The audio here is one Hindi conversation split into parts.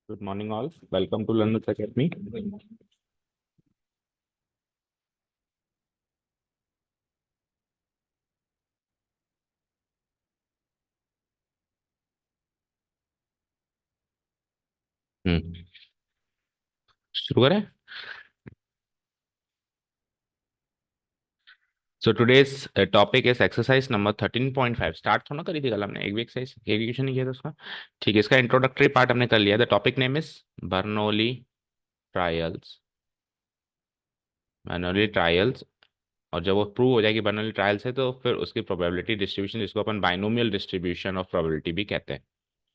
Good morning, all. Welcome to Learners Academy. शुरू करें. So today's topic is exercise number 13.5. Start थोड़ा करी थी कल हमने, एक भी एक्सरसाइज एग्जीक्यूशन नहीं किया था उसका. ठीक है, इसका इंट्रोडक्टरी पार्ट हमने कर लिया. The topic name is Bernoulli trials. Bernoulli trials. और जब वो प्रूव हो जाएगी बर्नौली ट्रायल्स है तो फिर उसकी प्रोबेबिलिटी डिस्ट्रीब्यूशन, जिसको अपन बाइनोमियल डिस्ट्रीब्यूशन ऑफ प्रोबेबिलिटी भी कहते हैं.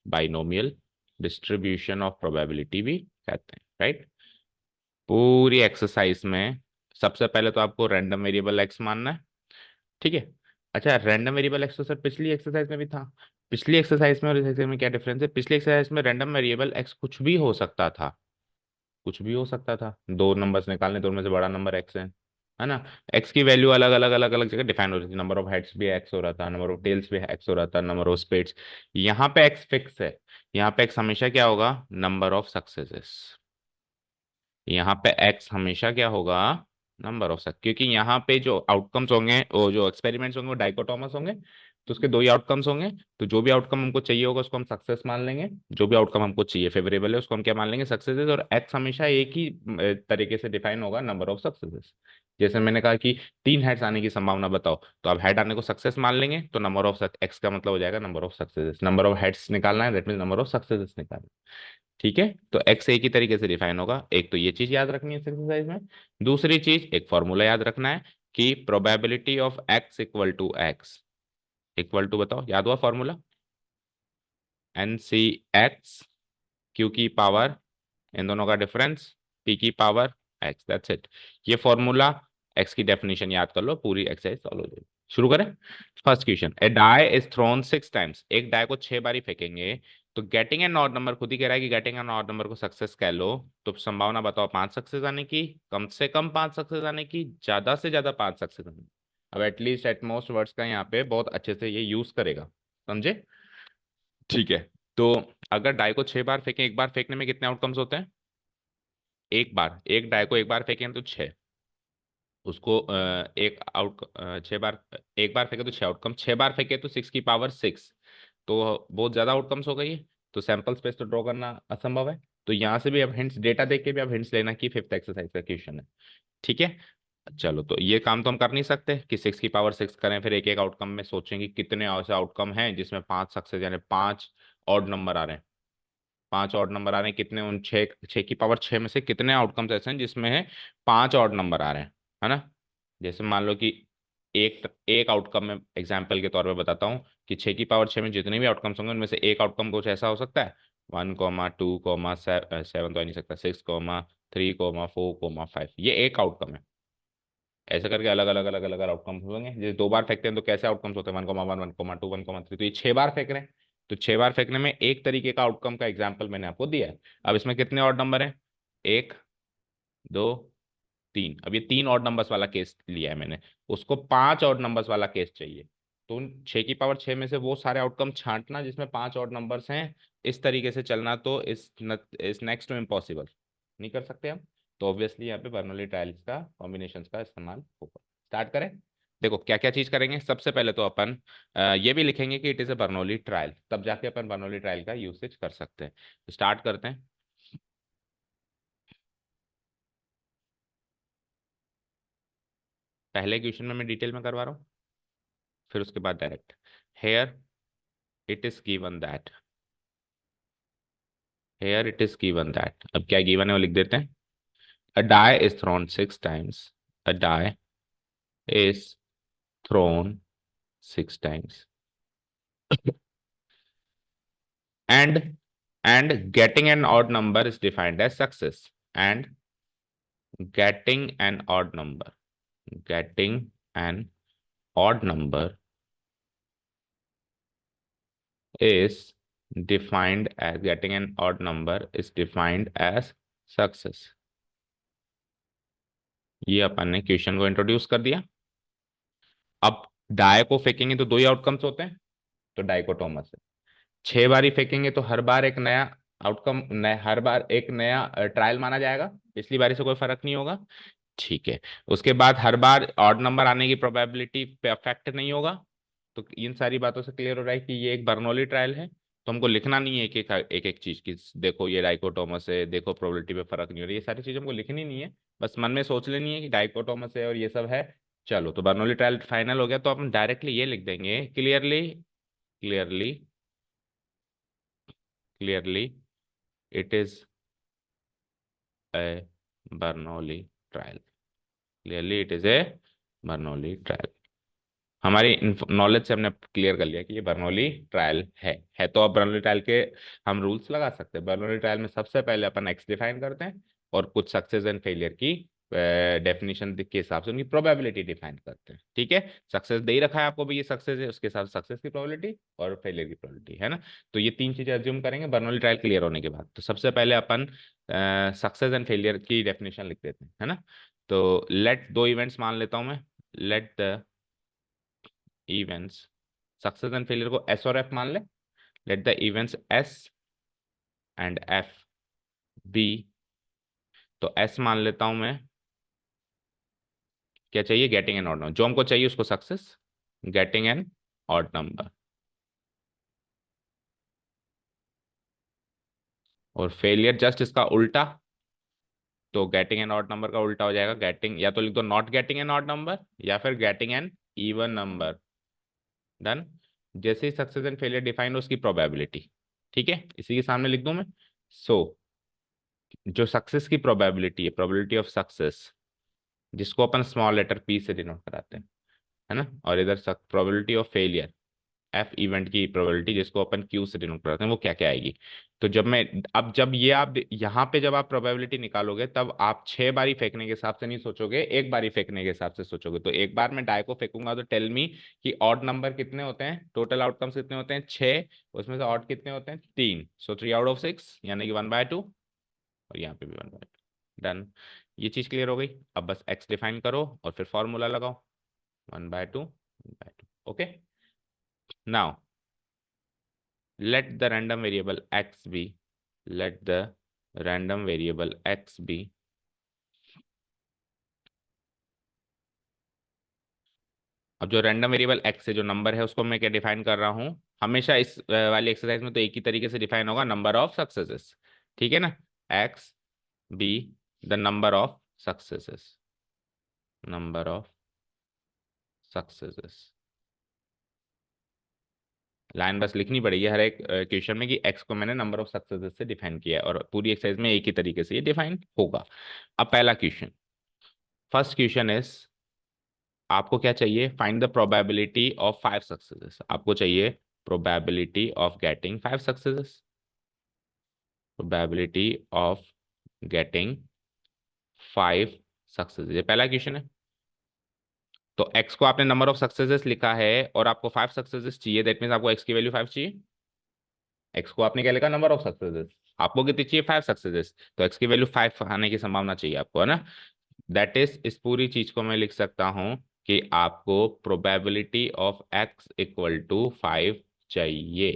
बाइनोमियल डिस्ट्रीब्यूशन ऑफ प्रोबेबिलिटी भी कहते हैं, राइट. पूरी एक्सरसाइज में सबसे पहले तो आपको रैंडम वेरिएबल एक्स मानना है. ठीक है. अच्छा, रैंडम वेरिएबल एक्स तो सर पिछली एक्सरसाइज में भी था. पिछली एक्सरसाइज में और इस एक्सरसाइज में क्या डिफरेंस है? पिछली एक्सरसाइज में रैंडम वेरिएबल एक्स कुछ भी हो सकता था. कुछ भी हो सकता था. दो नंबर्स निकालने, दो में से बड़ा नंबर एक्स है ना. एक्स की वैल्यू अलग अलग अलग अलग जगह डिफाइन हो रही थी. नंबर ऑफ हेड्स भी एक्स हो रहा था, नंबर ऑफ टेल्स भी एक्स हो रहा था, नंबर ऑफ स्पेड्स. यहाँ पे एक्स फिक्स है. यहाँ पे एक्स हमेशा क्या होगा? Number of successes. यहाँ पे x हमेशा क्या होगा? Number of success. क्योंकि यहाँ पे जो आउटकम्स होंगे, वो जो एक्सपेरिमेंट्स होंगे वो डाइकोटोमस होंगे. तो उसके दो ही आउटकम्स होंगे. तो जो भी आउटकम हमको चाहिए होगा उसको हम सक्सेस मान लेंगे. जो भी आउटकम हमको चाहिए फेवरेबल है उसको हम क्या मान लेंगे? सक्सेसेस. और x हमेशा एक ही तरीके से डिफाइन होगा, नंबर ऑफ सक्सेसेस. जैसे मैंने कहा कि 3 हेड्स आने की संभावना बताओ, तो अब हेड आने को सक्सेस मान लेंगे, तो नंबर ऑफ एक्स का मतलब हो जाएगा number of successes. Number of heads निकालना है, that mean number of successes निकालना. ठीक है. तो एक्स एक ही तरीके से डिफाइन होगा. एक तो ये चीज याद रखनी है इस एक्सरसाइज में. दूसरी चीज, एक फॉर्मूला याद रखना है कि probability of x equal to X equal to, बताओ याद हुआ formula? N C x Q की पावर, इन दोनों का डिफरेंस, पी की पावर एक्स. That's it. ये फॉर्मूला, एक्स की डेफिनेशन याद कर लो, पूरी एक्सरसाइज सॉल्व हो जाएगी. शुरू करें. First question. A die is thrown 6 times. एक डाई को 6 बारी फेंकेंगे. तो गेटिंग एन ऑड नंबर, खुद ही कह रहा है कि गेटिंग एन ऑड नंबर को सक्सेस कह लो. तो संभावना बताओ 5 सक्सेस आने की, कम से कम 5 सक्सेस आने की, ज्यादा से ज्यादा 5 सक्सेस आने की. अब एटलीस्ट एटमोस्ट वर्ड्स का यहाँ पे बहुत अच्छे से ये यूज करेगा. समझे? ठीक है. तो अगर डाई को 6 बार फेंकें, एक बार फेंकने में कितने आउटकम्स होते हैं? एक बार, एक डाई को एक बार फेंकें तो 6. उसको एक आउट 6 बार, एक बार फेंके तो 6 आउटकम, 6 बार फेंके तो 6 की पावर 6. तो बहुत ज्यादा आउटकम्स हो गई. तो सैंपल स्पेस तो ड्रॉ करना असंभव है. तो यहाँ से भी अब हिंट्स, डेटा देख के भी अब हिंट्स लेना कि फिफ्थ एक्सरसाइज का क्वेश्चन है. ठीक है. चलो, तो ये काम तो हम कर नहीं सकते कि 6 की पावर 6 करें फिर एक एक आउटकम में सोचें कि कितने ऐसे आउटकम हैं जिसमें 5 सक्सेस, यानी 5 ऑड नंबर आ रहे हैं. 5 ऑड नंबर आ रहे हैं कितने, उन 6 की पावर 6 में से कितने आउटकम्स ऐसे हैं जिसमें है 5 ऑड नंबर आ रहे हैं, है ना. जैसे मान लो कि एक एक आउटकम में एग्जाम्पल के तौर पे बताता हूँ कि 6 की पावर 6 में जितने भी आउटकम्स होंगे उनमें से एक आउटकम कुछ ऐसा हो सकता है, 1, 2, 7 तो नहीं सकता, 6, 3, 4, 5, ये एक आउटकम है. ऐसे करके अलग अलग अलग अलग आउटकम्स होंगे. जैसे 2 बार फेंकते हैं तो कैसे आउटकम्स होते हैं? 1, 1, 1, 2, 1, 3. तो ये 6 बार फेंक रहे हैं. तो 6 बार फेंकने में एक तरीके का आउटकम का एग्जाम्पल मैंने आपको दिया है. अब इसमें कितने और नंबर हैं? 1, 2, 3. अब ये 3 ऑड नंबर्स वाला केस लिया है मैंने. उसको 5 ऑड नंबर्स वाला केस चाहिए. तो उन 6 की पावर 6 में से वो सारे आउटकम छांटना जिसमें 5 ऑड नंबर्स हैं. इस तरीके से चलना तो इस नेक्स्ट टू इम्पॉसिबल. नहीं कर सकते हम. तो ऑब्वियसली यहाँ पे बर्नौली ट्रायल्स का कॉम्बिनेशन का इस्तेमाल होगा. स्टार्ट करें. देखो क्या क्या चीज करेंगे. सबसे पहले तो अपन ये भी लिखेंगे कि it is a Bernoulli trial, तब जाके अपन बर्नौली ट्रायल का यूसेज कर सकते हैं. स्टार्ट करते हैं. पहले क्वेश्चन में मैं डिटेल में करवा रहा हूँ, फिर उसके बाद direct. Here it is given that. Here it is given that. अब क्या गिवन है वो लिख देते हैं. A die is thrown 6 times. A die is thrown 6 times. and getting an odd number is defined as success. And getting an odd number, getting an odd number is defined as, getting an odd number is defined as success. ये अपन ने क्वेश्चन को इंट्रोड्यूस कर दिया. अब डाई को फेंकेंगे तो दो ही आउटकम्स होते हैं, तो डाइकोटोमस है. 6 बारी फेंकेंगे तो हर बार एक नया आउटकम हर बार एक नया ट्रायल माना जाएगा, पिछली बारी से कोई फर्क नहीं होगा। ठीक है, उसके बाद हर बार ऑड नंबर आने की प्रोबेबिलिटी पे अफेक्ट नहीं होगा। तो इन सारी बातों से क्लियर हो रहा है कि ये एक बर्नौली ट्रायल है। तो हमको लिखना नहीं है एक एक चीज की, देखो ये डाइकोटोमस है, देखो प्रोबेबिलिटी पे फर्क नहीं हो रहा है, ये सारी चीजें हमको लिखनी नहीं है। बस मन में सोच लेनी है कि डाइकोटोमस है और ये सब है। चलो, तो बर्नौली ट्रायल फाइनल हो गया, तो हम डायरेक्टली ये लिख देंगे, clearly clearly clearly it is a Bernoulli trial. Clearly it is a Bernoulli trial. हमारी नॉलेज से हमने क्लियर कर लिया कि ये बर्नौली ट्रायल है। तो अब बर्नौली ट्रायल के हम रूल्स लगा सकते हैं। बर्नौली ट्रायल में सबसे पहले अपन एक्स डिफाइन करते हैं और कुछ सक्सेस एंड फेलियर की डेफिनेशन के हिसाब से उनकी प्रोबेबिलिटी डिफाइन करते हैं। ठीक है, सक्सेस दे ही रखा है आपको भी, ये सक्सेस है, उसके हिसाब से सक्सेस की प्रोबेबिलिटी और फेलियर की प्रोबेबिलिटी है ना। तो ये तीन चीजें अज्यूम करेंगे बर्नौली ट्रायल क्लियर होने के बाद। तो सबसे पहले अपन सक्सेस एंड फेलियर की डेफिनेशन लिख देते हैं, है ना। तो लेट दो इवेंट्स मान लेता हूं मैं। Let the events, success and failure को एस और एफ मान ले। Let the events S and F be. तो एस मान लेता हूं मैं, क्या चाहिए, गेटिंग एन ऑड नंबर, जो हमको चाहिए उसको success, getting an odd number. और फेलियर जस्ट इसका उल्टा, तो गेटिंग एन ऑड नंबर का उल्टा हो जाएगा गेटिंग, या तो लिख दो not getting an odd number या फिर getting an even number. Done. जैसे ही सक्सेस एंड फेलियर डिफाइन हो उसकी प्रोबेबिलिटी, ठीक है, इसी के सामने लिख दूं मैं। सो जो सक्सेस की प्रोबेबिलिटी है, प्रोबेबिलिटी ऑफ सक्सेस, जिसको अपन स्मॉल लेटर पी से डिनोट कराते हैं, है ना, और इधर probability of failure, F event की प्रोबेबिलिटी, जिसको अपन क्यू से डिनोट कराते हैं, वो क्या क्या आएगी। तो जब मैं, अब जब ये आप यहाँ पे जब आप प्रोबेबिलिटी निकालोगे, तब आप 6 बारी फेंकने के हिसाब से नहीं सोचोगे, एक बारी फेंकने के हिसाब से सोचोगे। तो एक बार मैं डाई को फेंकूंगा तो टेल मी कि ऑड नंबर कितने होते हैं, टोटल आउटकम्स कितने होते हैं, 6, उसमें से ऑड कितने होते हैं, 3, सो 3/6, यानी कि 1/2, और यहाँ पे भी 1/2। डन। ये चीज क्लियर हो गई। अब बस एक्स डिफाइन करो और फिर फॉर्मूला लगाओ, 1/2 1/2। Okay, now let the random variable x be, let the random variable x be अब जो रैंडम वेरिएबल x है, जो नंबर है, उसको मैं क्या डिफाइन कर रहा हूं, हमेशा इस वाली एक्सरसाइज में तो एक ही तरीके से डिफाइन होगा, नंबर ऑफ सक्सेसेस। ठीक है ना, x be the number of successes, number of successes. Line बस लिखनी पड़ेगी हर एक क्वेश्चन में कि x को मैंने नंबर ऑफ सक्सेसेस से डिफाइन किया है, और पूरी एक्सरसाइज में एक ही तरीके से ये डिफाइन होगा। अब पहला क्वेश्चन, फर्स्ट क्वेश्चन इज, आपको क्या चाहिए, find the probability of 5 successes. आपको चाहिए probability of getting 5 successes, probability of getting 5 successes, ये पहला क्वेश्चन है। तो x को आपने नंबर ऑफ सक्सेसेस लिखा है और आपको 5 सक्सेसेस चाहिए, दैट मीन्स आपको x की वैल्यू 5 चाहिए। x को आपने क्या लिखा, नंबर ऑफ सक्सेसेस, आपको कितनी चाहिए, 5 सक्सेसेस, तो x की वैल्यू 5 आने की संभावना चाहिए आपको, है ना। दैट इज, इस पूरी चीज को मैं लिख सकता हूं कि आपको probability of x equal to 5 चाहिए।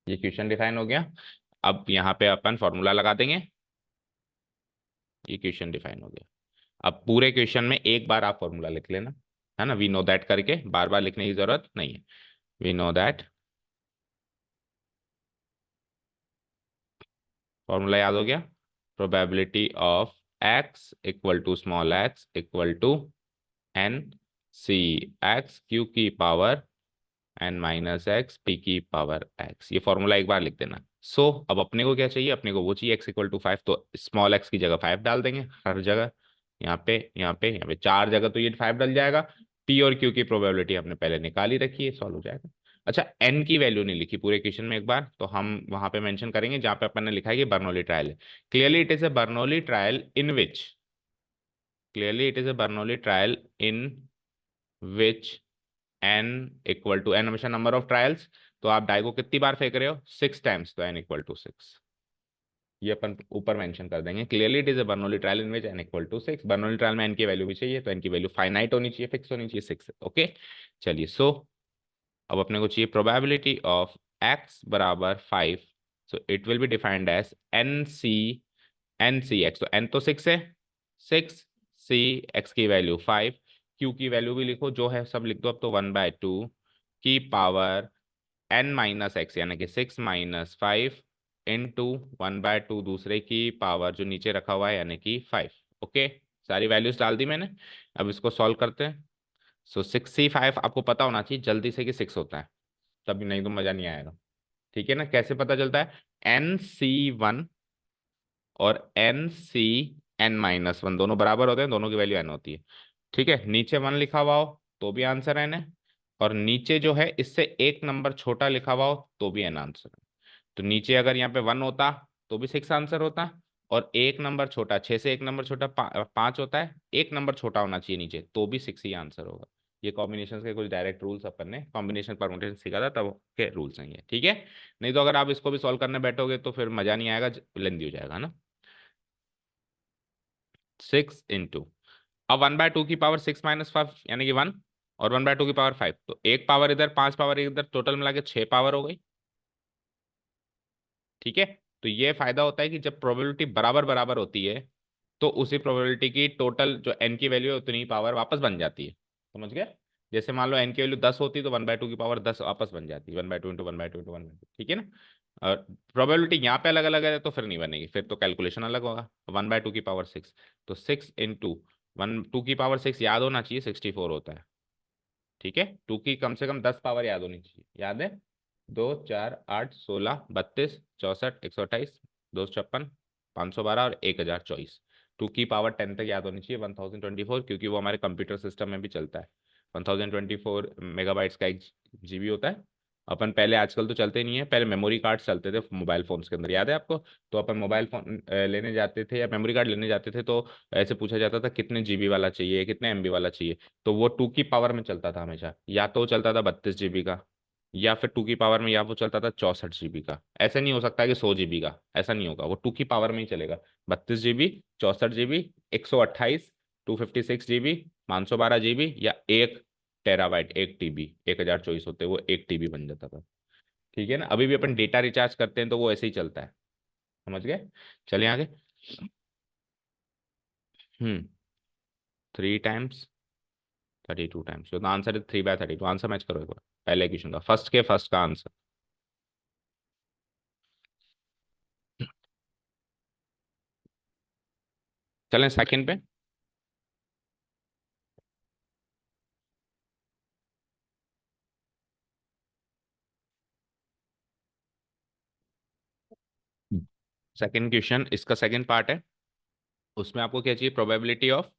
ये क्वेश्चन डिफाइन हो गया। अब यहाँ पे अपन फॉर्मूला लगा देंगे, ये क्वेश्चन डिफाइन हो गया। अब पूरे क्वेश्चन में एक बार आप फॉर्मूला लिख लेना, है ना, वी नो दैट करके बार बार लिखने की जरूरत नहीं है। वी नो दैट, फॉर्मूला याद हो गया, probability of x equal to small x equal to N C x Q की पावर n-x p की पावर x। ये फॉर्मूला एक बार लिख देना। अब अपने को क्या चाहिए, अपने को वो चाहिए x इक्वल टू 5, तो स्मॉल x की जगह 5 डाल देंगे हर जगह, यहाँ पे यहाँ पे यहाँ पे 4 जगह, तो ये 5 डल जाएगा। p और q की प्रोबेबिलिटी हमने पहले निकाल ही रखी है, सॉल्व हो जाएगा। अच्छा, n की वैल्यू नहीं लिखी पूरे क्वेश्चन में, एक बार तो हम वहां पे मेंशन करेंगे जहां पे अपन ने लिखा है कि बर्नौली ट्रायल है। Clearly it is a Bernoulli trial in which, clearly it is a Bernoulli trial in which n equal to, n हमेशा नंबर ऑफ ट्रायल्स, तो आप डाई को कितनी बार फेंक रहे हो, 6 टाइम्स, तो n इक्वल टू 6, ये अपन ऊपर मेंशन कर देंगे। Clearly it is a Bernoulli trial in which n equal to 6। Bernoulli trial में n की वैल्यू भी चाहिए, तो n की वैल्यू फाइनाइट होनी चाहिए, फिक्स होनी चाहिए, 6। ओके, चलिए। अब अपने को चाहिए प्रोबेबिलिटी ऑफ x बराबर 5 so it will be defined as N C X. तो एन तो 6 है, 6 सी एक्स की वैल्यू 5, क्यू की वैल्यू भी लिखो जो है सब लिख दो अब तो 1/2 की पावर एन माइनस एक्स यानी कि 6 - 5 इंटू 1/2 दूसरे की पावर जो नीचे रखा हुआ है यानी कि 5। ओके, सारी वैल्यूज डाल दी मैंने। अब इसको सॉल्व करते हैं। सो 6C5 आपको पता होना चाहिए जल्दी से कि 6 होता है, तभी नहीं तो मजा नहीं आएगा। ठीक है ना, कैसे पता चलता है? NC1 और NCn-1 दोनों बराबर होते हैं, दोनों की वैल्यू n होती है। ठीक है, नीचे 1 लिखा हुआ हो तो भी आंसर n है, और नीचे जो है इससे एक नंबर छोटा लिखा हुआ हो तो भी n आंसर है। तो नीचे अगर यहाँ पे 1 होता तो भी 6 आंसर होता, और एक नंबर छोटा, 6 से एक नंबर छोटा 5 होता है, एक नंबर छोटा होना चाहिए नीचे तो भी 6 ही आंसर होगा। ये कॉम्बिनेशन के कुछ डायरेक्ट रूल्स अपन ने कॉम्बिनेशन परमुटेशन सीखा था तब के रूल्स हैं ये। ठीक है, नहीं तो अगर आप इसको भी सॉल्व करने बैठोगे तो फिर मजा नहीं आएगा, लेंदी हो जाएगा ना। 6 इंटू, अब 1/2 की पावर 6 - 5 यानी कि 1, और 1/2 की पावर 5, तो एक पावर इधर 5 पावर इधर, टोटल मिला के 6 पावर हो गई। ठीक है, तो ये फायदा होता है कि जब प्रोबेबिलिटी बराबर बराबर होती है तो उसी प्रोबेबिलिटी की टोटल जो एन की वैल्यू है उतनी पावर वापस बन जाती है। समझ गए? जैसे मान लो एन की वैल्यू 10 होती तो 1/2 की पावर 10 वापस बन जाती है, 1/2 इंटू 1/2 इंटू 1/2। ठीक है ना? और प्रोबेबिलिटी यहाँ पे अलग अलग है तो फिर नहीं बनेगी, फिर तो कैलकुलेशन अलग होगा। 1/2 की पावर 6, तो 6 इंटू 1/2 की पावर 6 याद होना चाहिए 64 होता है। ठीक है, 2 की कम से कम 10 पावर याद होनी चाहिए, याद है? 2 4 8 16 32 64 128 256 512 और 1024। 2 की पावर 10 तक याद होनी चाहिए, 1024, क्योंकि वो हमारे कंप्यूटर सिस्टम में भी चलता है। 1024 मेगाबाइट्स का एक जीबी होता है। अपन पहले, आजकल तो चलते नहीं है, पहले मेमोरी कार्ड चलते थे मोबाइल फोन्स के अंदर, याद है आपको? तो अपन मोबाइल फोन लेने जाते थे या मेमोरी कार्ड लेने जाते थे तो ऐसे पूछा जाता था कितने जीबी वाला चाहिए, कितने एमबी वाला चाहिए। तो वो 2 की पावर में चलता था हमेशा, या तो वो चलता था 32 जीबी का, या फिर 2 की पावर में या वो चलता था 64 जीबी का। ऐसा नहीं हो सकता कि 100 जीबी का, ऐसा नहीं होगा, वो 2 की पावर में ही चलेगा। 32 जीबी, 64 जीबी, 128, 256 जीबी, 512 जीबी, या 1 टेराबाइट, 1 टीबी, 1024 होते वो 1 टीबी बन जाता था। ठीक है ना, अभी भी अपन डेटा रिचार्ज करते हैं तो वो ऐसे ही चलता है। समझ गए? चलिए आगे। 3 टाइम्स 32 टाइम्स, तो आंसर है 3/32। आंसर मैच करो एक बार, पहले क्वेश्चन का फर्स्ट के फर्स्ट का आंसर। चलें सेकंड पे। सेकंड क्वेश्चन, इसका सेकंड पार्ट है। उसमें आपको क्या चाहिए? प्रोबेबिलिटी ऑफ,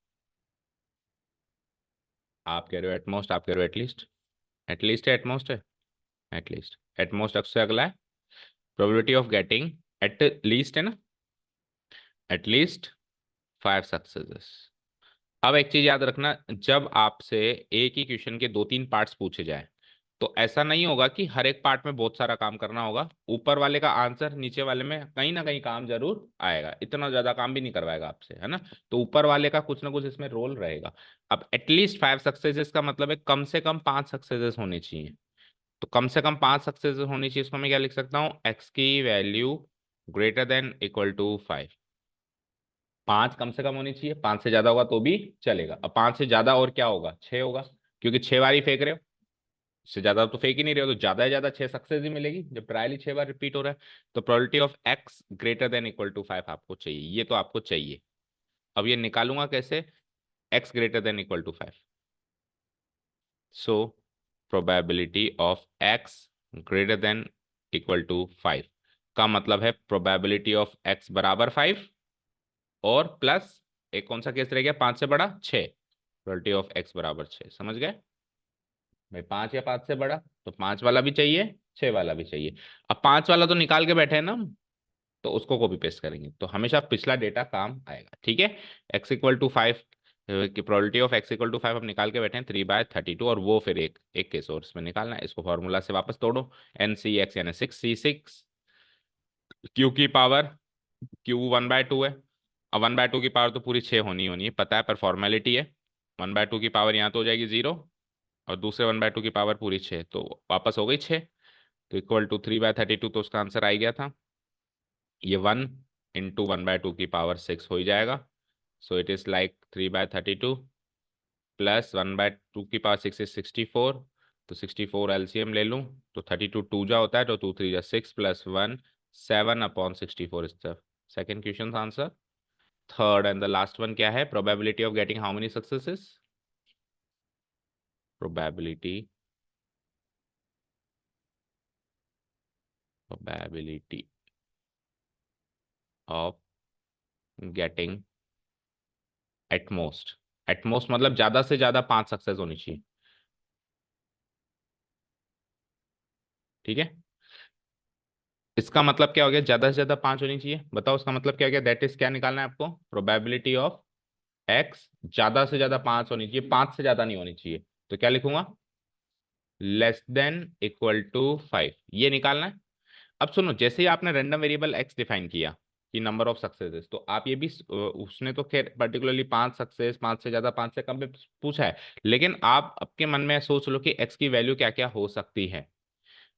आप कह रहे हो एटमोस्ट, आप कह रहे हो एटलीस्ट। एटलीस्ट है एटमोस्ट है? एटलीस्ट, एटमोस्ट से अगला है probability of getting at least, है ना? At least 5 successes. अब एक चीज याद रखना, जब आपसे एक ही क्वेश्चन के 2-3 पार्ट्स पूछे जाए तो ऐसा नहीं होगा कि हर एक पार्ट में बहुत सारा काम करना होगा। ऊपर वाले का आंसर नीचे वाले में कहीं ना कहीं काम जरूर आएगा, इतना ज्यादा काम भी नहीं करवाएगा आपसे, है ना? तो ऊपर वाले का कुछ ना कुछ इसमें रोल रहेगा। अब एटलीस्ट 5 सक्सेसेस का मतलब है कम से कम 5 सक्सेसेस होनी चाहिए। तो कम से कम 5 सक्सेसेस होनी चाहिए, इसको मैं क्या लिख सकता हूँ? एक्स की value greater than equal to 5। 5 कम से कम होनी चाहिए, 5 से ज्यादा होगा तो भी चलेगा। अब 5 से ज्यादा और क्या होगा? 6 होगा, क्योंकि 6 बार ही फेंक रहे हो, इससे ज्यादा तो फेंक ही नहीं रहे हो, तो ज्यादा से ज्यादा 6 सक्सेस ही मिलेगी जब ट्रायल ही 6 बार रिपीट हो रहा है। तो probability of X greater than equal to 5 आपको चाहिए, ये तो आपको चाहिए। अब ये निकालूंगा कैसे? X greater than equal to 5। So probability of X greater than equal to 5 का मतलब है प्रोबेबिलिटी ऑफ एक्स बराबर 5, और प्लस एक कौन सा केस रह गया? 5 से बड़ा 6, प्रोबेबिलिटी ऑफ एक्स बराबर 6। समझ गए भाई? 5 या 5 से बड़ा, तो 5 वाला भी चाहिए, 6 वाला भी चाहिए। अब 5 वाला तो निकाल के बैठे हैं ना हम, तो उसको कॉपी पेस्ट करेंगे तो हमेशा पिछला डेटा काम आएगा। ठीक है, एक्स इक्वल टू 5 की probability of x equal to 5 हम निकाल के बैठे हैं 3/32, और वो फिर एक एक के सोर्स में निकालना है। इसको फॉर्मूला से वापस तोड़ो, NC(x) यानी 6C6, क्यू की पावर, क्यू 1/2 है। अब 1/2 की पावर तो पूरी 6 होनी होनी है पता है, पर फॉर्मेलिटी है। 1/2 की पावर यहाँ तो हो जाएगी 0, और दूसरे 1/2 की पावर पूरी 6, तो वापस हो गई 6, तो इक्वल टू 3/32, तो उसका आंसर आ ही गया था। ये 1 × 1/2 की पावर 6 हो ही जाएगा। सो इट इज लाइक 3/32 प्लस 1/2 की पावर 6 इज 64। तो 64 एलसीएम ले लूं तो 32 टू जा होता है, तो 2 3 जा 6 प्लस 1 7/64 is the second question answer. Third and the last one क्या है? Probability of getting how many successes? Probability probability of getting at most, at most मतलब ज्यादा से ज्यादा 5 सक्सेस होनी चाहिए। ठीक है, इसका मतलब क्या हो गया? ज्यादा से ज्यादा 5 होनी चाहिए। बताओ उसका मतलब क्या हो गया? दैट इज क्या निकालना है आपको? प्रोबेबिलिटी ऑफ एक्स ज्यादा से ज्यादा 5 होनी चाहिए, 5 से ज्यादा नहीं होनी चाहिए। तो क्या लिखूंगा? << <5 ये निकालना है। अब सुनो, जैसे ही आपने रैंडम वेरिएबल एक्स डिफाइन किया कि नंबर ऑफ सक्सेसेस, तो आप ये भी उसने तो खैर पर्टिकुलरली 5 सक्सेस, 5 से ज्यादा, 5 से कम पे पूछा है, लेकिन आप आपके मन में सोच लो कि एक्स की वैल्यू क्या क्या हो सकती है।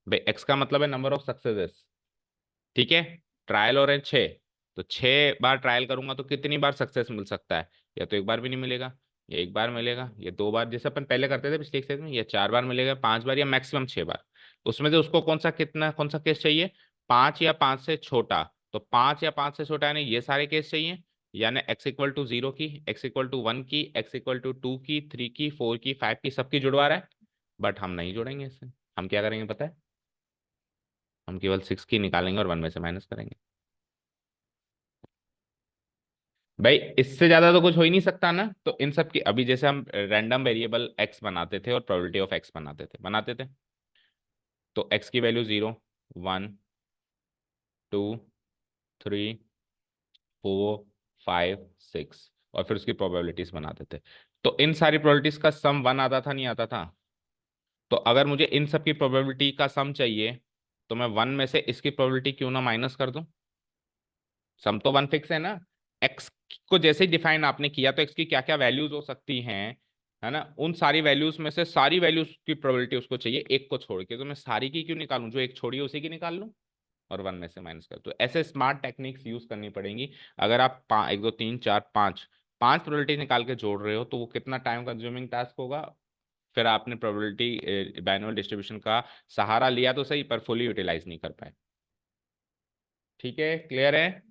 भाई एक्स का मतलब है नंबर ऑफ सक्सेसेस, ठीक है? ट्रायल और है 6, तो 6 बार ट्रायल करूंगा तो कितनी बार सक्सेस मिल सकता है? या तो एक बार भी नहीं मिलेगा, या एक बार मिलेगा, या 2 बार जैसे अपन पहले करते थे पिछले एक्सरसाइज में, या 4 बार मिलेगा, 5 बार, या मैक्सिमम 6 बार। उसमें से उसको कौन सा केस चाहिए? 5 या 5 से छोटा। तो 5 या 5 से छोटा यानी ये सारे केस चाहिए, यानी x = 0 की, x = 1 की, x = 2 की, 3 की, 4 की, 5 की, सबकी जुड़वा रहा है। बट हम नहीं जोड़ेंगे इससे। हम क्या करेंगे पता है? हम केवल 6 की निकालेंगे और 1 में से माइनस करेंगे। भाई इससे ज्यादा तो कुछ हो ही नहीं सकता ना। तो इन सब की अभी जैसे हम रैंडम वेरिएबल एक्स बनाते थे और प्रोबेबिलिटी ऑफ एक्स बनाते थे, तो एक्स की वैल्यू 0 1 2 3 4 5 6 और फिर उसकी प्रोबेबिलिटीज बनाते थे। तो इन सारी प्रोबेबिलिटीज का सम 1 आता था नहीं आता था? तो अगर मुझे इन सब की प्रोबेबिलिटी का सम चाहिए, तो मैं 1 में से इसकी प्रोबेबिलिटी क्यों ना माइनस कर दूं? सम तो 1 फिक्स है ना। एक्स को जैसे ही डिफाइन आपने किया, तो एक्स की क्या क्या वैल्यूज हो सकती हैं, है ना? उन सारी वैल्यूज में से सारी वैल्यूज की प्रोबेबिलिटी उसको चाहिए, एक को छोड़ के। तो मैं सारी की क्यों निकालूं? जो एक छोड़ी है उसी की निकाल लूं और 1 में से माइनस कर। तो ऐसे स्मार्ट टेक्निक्स यूज करनी पड़ेंगी। अगर आप 1 2 3 4 5 5 प्रोबेबिलिटी निकाल के जोड़ रहे हो, तो वो कितना टाइम कंज्यूमिंग टास्क होगा? फिर आपने प्रोबेबिलिटी बाइनोमियल डिस्ट्रीब्यूशन का सहारा लिया तो सही, पर फुली यूटिलाइज नहीं कर पाए। ठीक है, क्लियर है?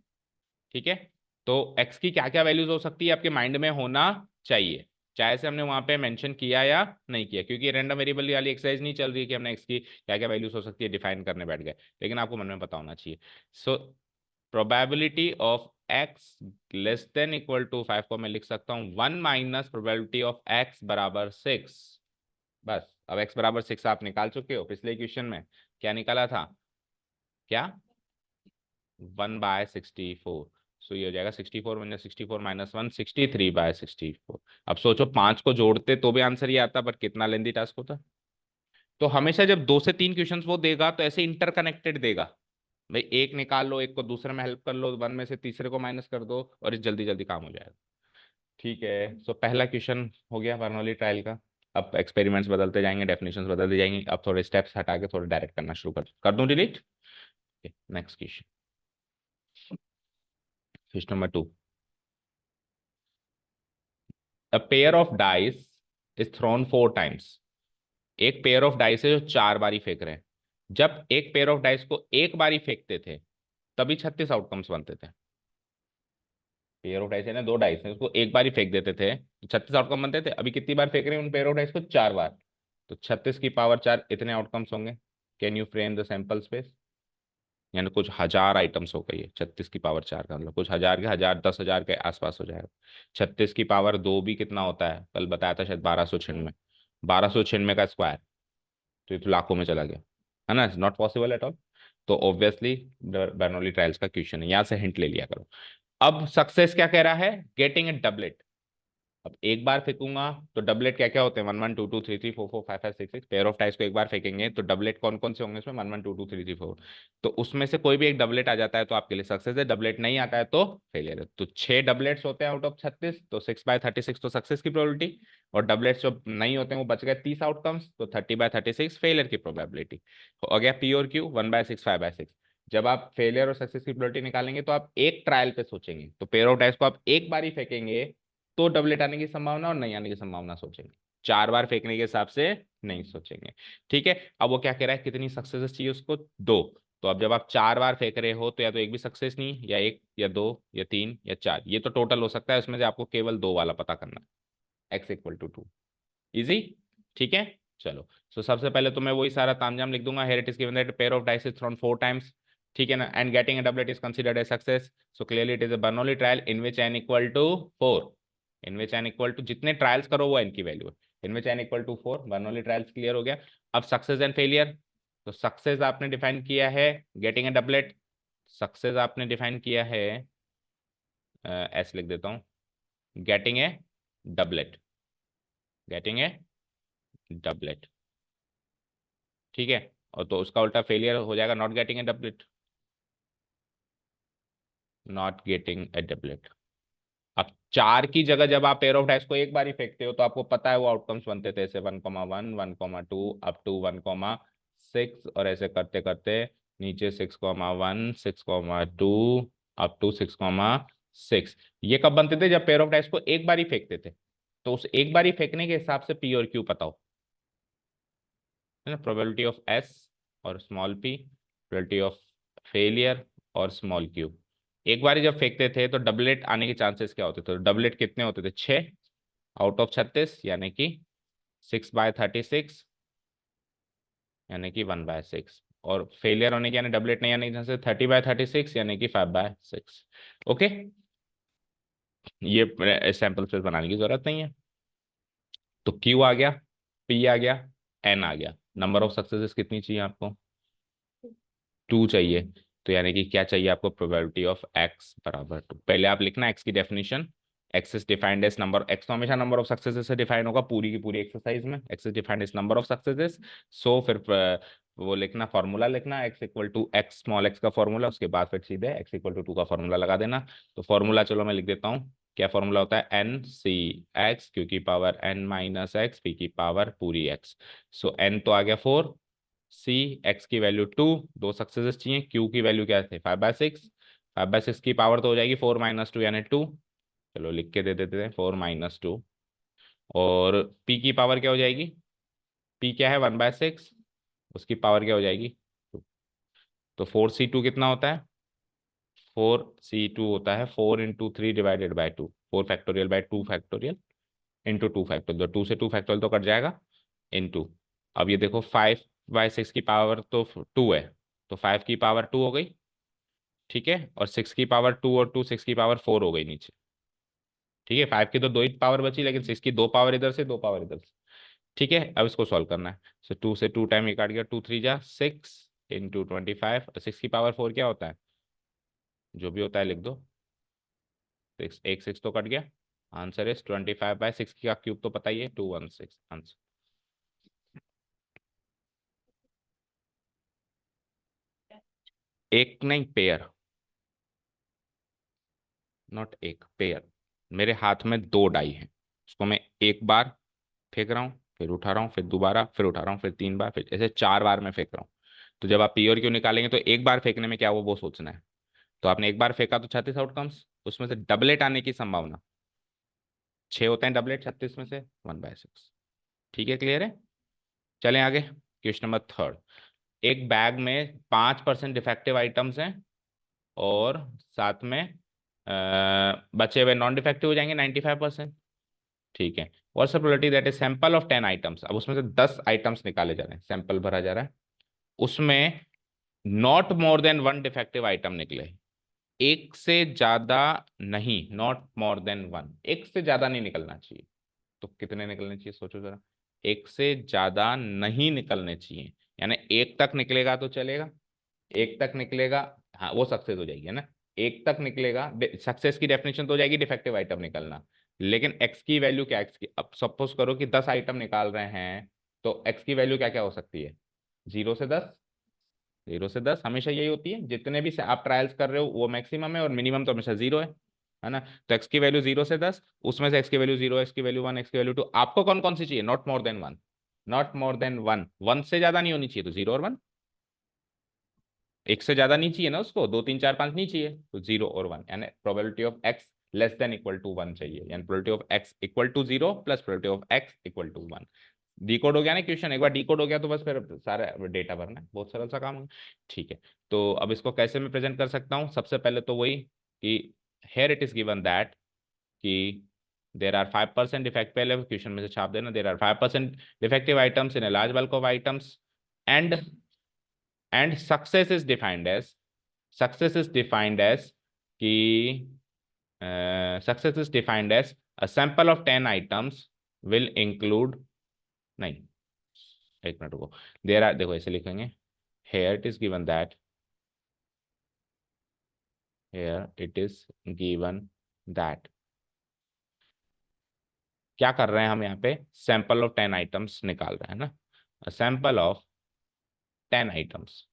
ठीक है, तो x की क्या क्या वैल्यूज हो सकती है आपके माइंड में होना चाहिए, चाहे से हमने वहां पे मेंशन किया या नहीं किया, क्योंकि रैंडम वेरिएबल वाली एक्सरसाइज नहीं चल रही है कि हमने x की क्या क्या वैल्यूज हो सकती है डिफाइन करने बैठ गए, लेकिन आपको मन में पता होना चाहिए। सो प्रोबेबिलिटी ऑफ x << <5 को मैं लिख सकता हूँ 1 माइनस प्रोबेबिलिटी ऑफ x बराबर 6। बस अब x बराबर 6 आप निकाल चुके हो पिछले क्वेश्चन में। क्या निकाला था? क्या? 1/64। सो ये हो जाएगा 64 बन जाए 64 माइनस 1 63/64। अब सोचो 5 को जोड़ते तो भी आंसर ये आता, बट कितना लेंदी टास्क होता। तो हमेशा जब 2 से 3 क्वेश्चंस वो देगा तो ऐसे इंटरकनेक्टेड देगा। भाई एक निकाल लो, एक को दूसरे में हेल्प कर लो, 1 में से तीसरे को माइनस कर दो और इस जल्दी जल्दी काम हो जाएगा। ठीक है, सो पहला क्वेश्चन हो गया बर्नौली ट्रायल का। अब एक्सपेरिमेंट्स बदलते जाएंगे, डेफिनेशंस बदलते जाएंगे। अब थोड़े स्टेप्स हटा के थोड़े डायरेक्ट करना शुरू कर दूं delete. Next question, question number 2। A pair of dice is thrown 4 times। एक पेयर ऑफ डाइस है जो 4 बारी फेंक रहे हैं। जब एक पेयर ऑफ डाइस को एक बारी फेंकते थे, तभी 36 आउटकम्स बनते थे। पेयर ऑफ डाइस है ना, 2 डाइस है, उसको एक बार ही फेंक देते थे तो 36 आउटकम बनते थे। अभी कितनी बार फेंक रहे हैं उन पेयर ऑफ डाइस को? 4 बार। तो 36 की पावर 4 इतने आउटकम्स होंगे। Can you frame the sample space? यानी कुछ हजार आइटम्स हो गई है 36 की पावर 4 का मतलब कुछ हजार के हजार 10,000 के आसपास हो जाएगा। 36 की पावर 2 भी कितना होता है? कल बताया था शायद 1296। 1296 का स्क्वायर, तो ये तो लाखों में चला गया, है ना? Not possible at all. तो ऑब्वियसली बर्नौली ट्रायल्स का क्वेश्चन है, यहाँ से हिंट ले लिया करो। अब सक्सेस क्या कह रहा है? Getting a doublet. अब एक बार फेंकूंगा तो डबलेट क्या क्या होते हैं? 1 1 2 2 3 3 4 4 5 5 6 6 पेयर ऑफ टाइस को एक बार फेंकेंगे तो डबलेट कौन कौन से होंगे इसमें? 1 1 2 2 3 3 4। तो उसमें से कोई भी एक डबलेट आ जाता है तो आपके लिए सक्सेस है, डबलेट नहीं आता है तो फेलियर है। तो 6 डबलेट्स होते हैं आउट ऑफ 36, तो 6/36 तो सक्सेस की प्रोबेबिलिटी। और डबलेट्स जो नहीं होते हैं वो बच गए 30 आउटकम्स, तो 30/36 फेलियर की प्रोबेबिलिटी। हो गया पी और क्यू, 1/6 5/6। जब आप फेलियर और सक्सेस की प्रोबेबिलिटी निकालेंगे तो आप एक ट्रायल पे सोचेंगे, तो पेयर ऑफ डाइस को आप एक बार ही फेंकेंगे तो डबलेट आने की संभावना और नहीं आने की संभावना सोचेंगे, 4 बार फेंकने के हिसाब से नहीं सोचेंगे। ठीक है, अब वो क्या कह रहा है, कितनी सक्सेस चाहिए उसको, 2। तो अब जब आप 4 बार फेंक रहे हो तो या तो एक भी सक्सेस नहीं, या एक, या दो, या तीन, या चार, ये तो टोटल हो सकता है, उसमें से आपको केवल 2 वाला पता करना है, x इक्वल टू 2। इजी। ठीक है, चलो। सो सबसे पहले तो मैं वही सारा तामझाम लिख दूंगा। Here it is given that pair of dice is thrown 4 times, ठीक है ना, and getting a doublet is considered a success. So clearly it is a Bernoulli trial in which n equal to 4, in which n equal to, जितने ट्रायल्स करो वो n की वैल्यू है, in which n equal to 4, Bernoulli trials clear हो गया। अब सक्सेस एंड फेलियर, तो सक्सेस आपने डिफाइन किया है गेटिंग ए डबलेट, सक्सेस आपने डिफाइन किया है, ऐसे लिख देता हूं, getting a doublet, getting a doublet, ठीक है। और तो उसका उल्टा फेलियर हो जाएगा not getting a doublet, not getting a doublet. अब 4 की जगह जब आप पेयर ऑफ डाइस को एक बार ही फेंकते हो तो आपको पता है वो आउटकम्स बनते थे, ऐसे 1,1 1,2 अप टू 1,6, और ऐसे करते करते नीचे 6,1 6,2 अप टू 6,6। ये कब बनते थे, जब पेयर ऑफ डाइस को एक बार ही फेंकते थे। तो उस एक बार ही फेंकने के हिसाब से पी और क्यू पता हो, है ना, प्रोबेबिलिटी ऑफ एस और small P, probability of failure और स्मॉल क्यू। एक बार ही जब फेंकते थे तो डबलेट आने के चांसेस क्या होते थे, तो डबलेट कितने होते थे, 6 आउट ऑफ 36, यानी कि 6/36, यानी कि 1/6। और फेलियर होने के यानी डबलेट नहीं आने के चांसेस 30/36, यानी कि 5/6। ओके, ये सैंपल स्पेस बनाने की जरूरत नहीं है। तो क्यू आ गया, पी आ गया, एन आ गया। नंबर ऑफ सक्सेसेस कितनी चाहिए आपको, 2 चाहिए। तो यानी कि क्या चाहिए आपको, प्रोबेबिलिटी ऑफ x बराबर 2। पहले आप लिखना x की definition, x is defined as number, x तो हमेशा नंबर ऑफ सक्सेसेस से डिफाइन होगा पूरी की पूरी एक्सरसाइज में, x is defined as number of successes. So फिर वो लिखना, फॉर्मूला लिखना, x equal to x small x का फॉर्मूला, उसके बाद फिर सीधे x इक्वल टू 2 का फॉर्मूला लगा देना। तो फॉर्मूला चलो मैं लिख देता हूँ, क्या फॉर्मूला होता है, एन सी एक्स क्यू की power n minus x p की पावर पूरी x। सो n तो आ गया 4, सी एक्स की वैल्यू 2, 2 सक्सेसेस चाहिए, क्यू की वैल्यू क्या थे, 5/6, 5/6 की पावर तो हो जाएगी 4 - 2 यानी 2। चलो लिख के दे देते हैं 4 - 2। और पी की पावर क्या हो जाएगी, पी क्या है 1/6, उसकी पावर क्या हो जाएगी 2। तो 4c2 कितना होता है, 4c2 होता है 4 × 3 / 2, 4 फैक्टोरियल/2 फैक्टोरियल इंटू 2 फैक्टोरियल, तो 2 से 2 फैक्टोरियल तो कट जाएगा, इंटू। अब ये देखो 5/6 की पावर तो 2 है, तो 5 की पावर 2 हो गई, ठीक है, और 6 की पावर 2 और 2 6 की पावर 4 हो गई नीचे, ठीक है। 5 की तो 2 ही पावर बची, लेकिन 6 की 2 पावर इधर से, 2 पावर इधर से, ठीक है। अब इसको सॉल्व करना है। सो 2 से 2 टाइम ये काट गया, 2 3 × 6 इंटू 25, और 6 की पावर 4 क्या होता है, जो भी होता है लिख दो, 6 एक 6 तो कट गया, आंसर इज 25/6 का क्यूब, तो पता ही है 216 आंसर। एक नहीं, पेयर, नॉट एक, पेयर। मेरे हाथ में 2 डाई हैं, उसको मैं एक बार फेंक रहा हूँ, फिर उठा रहा हूँ, फिर दोबारा, फिर उठा रहा हूँ, फिर 3 बार, फिर ऐसे 4 बार मैं फेंक रहा हूँ। तो जब आप पी और क्यू निकालेंगे तो एक बार फेंकने में क्या वो सोचना है। तो आपने एक बार फेंका तो 36 आउटकम्स, उसमें से डबलेट आने की संभावना 6 होते हैं, डबलेट 36 में से 1/6। ठीक है, क्लियर है। चलें आगे, क्वेश्चन नंबर 3। एक बैग में 5% डिफेक्टिव आइटम्स हैं, और साथ में बचे हुए नॉन डिफेक्टिव हो जाएंगे 95%, ठीक है। What's the probability that is sample of 10 items, अब उसमें से 10 आइटम्स निकाले जा रहे हैं, सैंपल भरा जा रहा है, उसमें not more than 1 defective item निकले, एक से ज्यादा नहीं, नॉट मोर देन 1, एक से ज्यादा नहीं निकलना चाहिए। तो कितने निकलने चाहिए सोचो जरा, एक से ज्यादा नहीं निकलने चाहिए, यानी एक तक निकलेगा तो चलेगा, एक तक निकलेगा, हाँ वो सक्सेस हो जाएगी, है ना। एक तक निकलेगा, सक्सेस की डेफिनेशन तो हो जाएगी डिफेक्टिव आइटम निकलना। लेकिन एक्स की वैल्यू क्या, एक्स की, अब सपोज करो कि 10 आइटम निकाल रहे हैं, तो एक्स की वैल्यू क्या क्या हो सकती है, 0 से 10, 0 से 10 हमेशा यही होती है, जितने भी आप ट्रायल्स कर रहे हो वो मैक्सिमम है, और मिनिमम तो हमेशा 0 है ना। तो एक्स की वैल्यू 0 से 10, उसमें से एक्स की वैल्यू 0, एक्स की वैल्यू 1, एक्स की वैल्यू 2, आपको कौन कौन सी चाहिए, not more than 1, not more than 1, 1 से ज्यादा नहीं होनी चाहिए, तो 0 और 1। एक से ज्यादा नहीं चाहिए ना उसको, 2 3 4 5 नहीं चाहिए, तो 0 और 1, यानी probability of X less than equal to 1 चाहिए, यानी probability of x equal to 0 plus probability of x equal to 1। Decode हो गया ना क्वेश्चन, एक बार डिकोड हो गया तो बस फिर सारा डेटा भरना है, बहुत सरल सा काम है। ठीक है, तो अब इसको कैसे मैं प्रेजेंट कर सकता हूँ, सबसे पहले तो वही कि here it is given that कि देर आर 5% डिफेक्ट, पहले क्वेश्चन में से छाप देना, there are 5% defective items in a large bulk of items and success is defined as, success is defined as कि success is defined as a sample of 10 items will include, नहीं एक मिनट रुको, देर आर, देखो ऐसे लिखेंगे, here it is given that, here it is given that, क्या कर रहे हैं हम यहाँ पे, सैंपल ऑफ 10 आइटम्स निकाल रहे हैं ना, sample of 10 items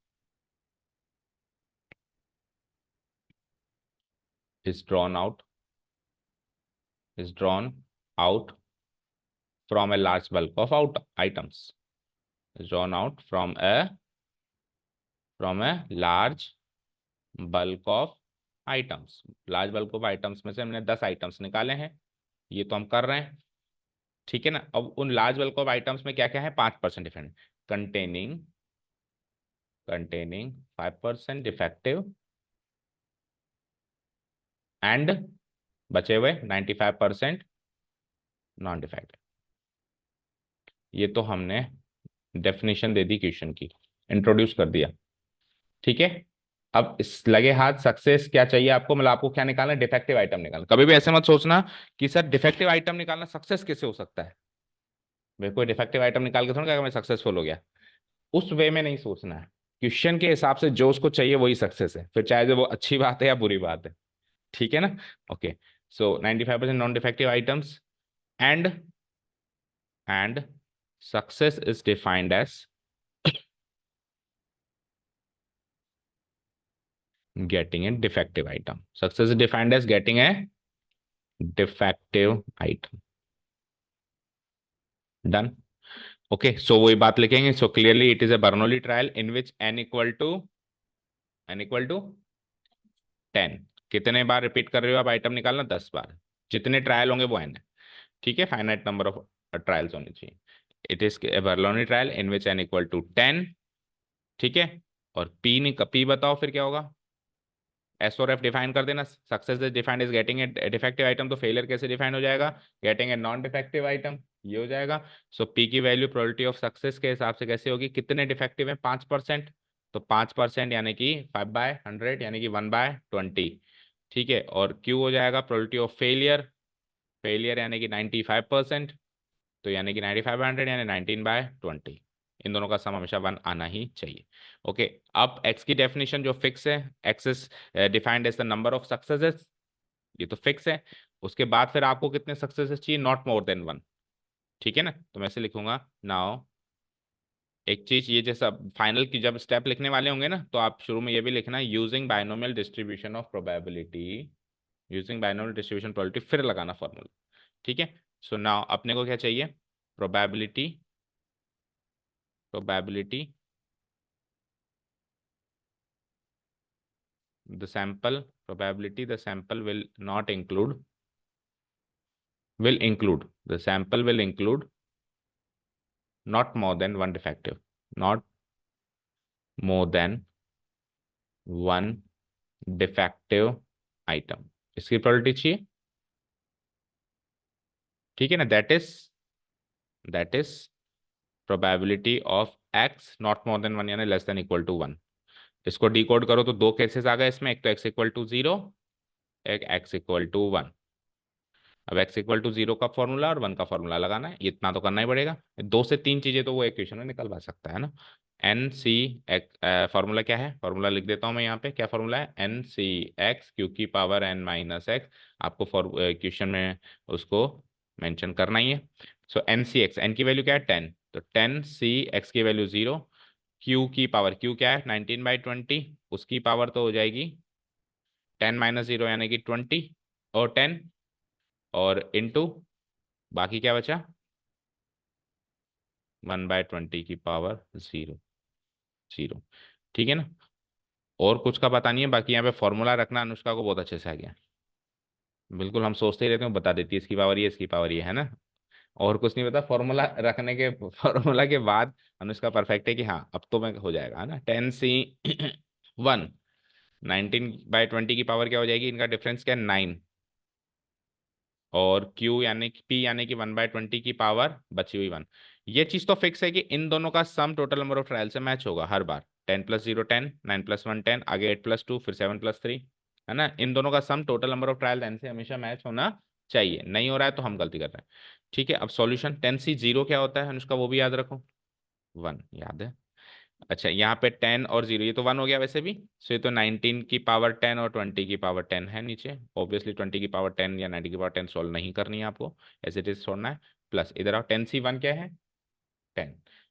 is drawn out from a large bulk of out items, is drawn out from a large bulk of items, large bulk of items में से हमने 10 आइटम्स निकाले हैं, ये तो हम कर रहे हैं, ठीक है ना। अब उन लार्ज बल्क ऑफ आइटम्स में क्या क्या है, 5% defect, containing containing 5% defective and बचे हुए 95% नॉन डिफेक्टिव। ये तो हमने डेफिनेशन दे दी क्वेश्चन की, इंट्रोड्यूस कर दिया, ठीक है। अब इस लगे हाथ सक्सेस क्या चाहिए आपको, मतलब आपको क्या निकालना है, डिफेक्टिव आइटम निकालना। कभी भी ऐसे मत सोचना कि सर डिफेक्टिव आइटम निकालना सक्सेस कैसे हो सकता है, मेरे को डिफेक्टिव आइटम निकाल के थोड़ा कहा मैं सक्सेसफुल हो गया, उस वे में नहीं सोचना है। क्वेश्चन के हिसाब से जो उसको चाहिए वही सक्सेस है, फिर चाहे वो अच्छी बात है या बुरी बात है, ठीक है ना। Okay, so 95% non defective items and and success is defined as getting a defective item, success is defined as getting a defective item, done। Okay, so वही बात लिखेंगे, so clearly it is a Bernoulli trial in which n equal to 10, कितने बार रिपीट कर रहे हो आप आइटम निकालना, 10 बार, जितने ट्रायल होंगे वो n है, ठीक है, फाइनाइट नंबर ऑफ ट्रायल्स होनी चाहिए। It is a Bernoulli trial in which n = 10, ठीक है। और पी बताओ फिर क्या होगा, एस और एफ डिफाइन कर देना, success is defined is getting a defective item, तो फेलियर कैसे डिफाइन हो जाएगा, getting a non defective item, ये हो जाएगा। सो पी की वैल्यू प्रोबेबिलिटी ऑफ सक्सेस के हिसाब से कैसे होगी, कितने डिफेक्टिव है, 5%, तो 5% यानी कि 5/100 यानी कि 1/20, ठीक है। और क्यू हो जाएगा प्रोबेबिलिटी ऑफ फेलियर, फेलियर यानी कि 95%, तो यानी कि 95/100 यानी 19/20, इन दोनों का सम हमेशा 1 आना ही चाहिए। ओके, अब x की डेफिनेशन जो फिक्स है, x is defined as the number of successes, ये तो फिक्स है। उसके बाद फिर आपको कितने सक्सेसेस चाहिए, नॉट मोर देन 1, ठीक है ना। तो मैं ऐसे लिखूंगा नाउ, एक चीज ये जैसा फाइनल की जब स्टेप लिखने वाले होंगे ना, तो आप शुरू में ये भी लिखना using binomial distribution of probability, using binomial distribution probability, फिर लगाना फॉर्मूला, ठीक है। सो नाउ अपने को क्या चाहिए, probability, probability the sample, probability the sample will not include, will include, the sample will include not more than one defective, not more than one defective item, इसकी प्रोबेबिलिटी चाहिए, ठीक है ना। That is probability of x not more than 1 यानी लेस देन इक्वल टू 1। इसको डिकोड करो तो दो केसेस आ गए इसमें, एक तो x = 0, एक x = 1। अब x = 0 का फॉर्मूला और 1 का फॉर्मूला लगाना है, इतना तो करना ही पड़ेगा, 2 से 3 चीजें तो वो इक्वेशन में निकलवा सकता है ना। एन सी फॉर्मूला क्या है, फॉर्मूला लिख देता हूं मैं यहाँ पे, क्या फॉर्मूला है, n(x)n-x, आपको क्वेश्चन में उसको मेंशन करना ही है। सो n(c)x, n की वैल्यू क्या है 10, तो 10(c)x की वैल्यू 0, q क्या है 19/20, उसकी पावर तो हो जाएगी 10 - 0 यानी कि 20 और 10, और इनटू बाकी क्या बचा 1/20 की पावर 0, 0, ठीक है ना। और कुछ का पता नहीं है, बाकी यहाँ पे फॉर्मूला रखना अनुष्का को बहुत अच्छे से आ गया। बिल्कुल, हम सोचते ही रहते हैं, वो बता देती है इसकी पावर ये, इसकी पावर ये, है ना। और कुछ नहीं पता, फॉर्मूला रखने के फॉर्मूला के बाद अनुष्का परफेक्ट है कि हाँ अब तो मैं हो जाएगा, है ना। 10C1, 19/20 की पावर क्या हो जाएगी, इनका डिफरेंस क्या है, 9। और Q यानी कि P यानी कि 1/20 की पावर बची हुई 1। ये चीज तो फिक्स है कि इन दोनों का sum total number of trial से मैच होगा हर बार। 10+0 10, 9+1 10, आगे 8+2, फिर 7+3, है ना। इन दोनों का sum total number of trial 10 से हमेशा मैच होना चाहिए। नहीं हो रहा है तो हम गलती कर रहे हैं। ठीक है, अब सॉल्यूशन 10C0 क्या होता है अनुष्का, वो भी याद रखो। 1 याद है। अच्छा, यहाँ पे 10 और 0, ये तो 1 हो गया वैसे भी। सो ये तो 19 की पावर 10 और 20 की पावर 10 है नीचे। ऑब्वियसली 20 की पावर 10 या 90 की पावर 10 सॉल्व नहीं करनी है आपको, एज इट इज छोड़ना है। प्लस इधर आओ, 10C1 क्या है, 10,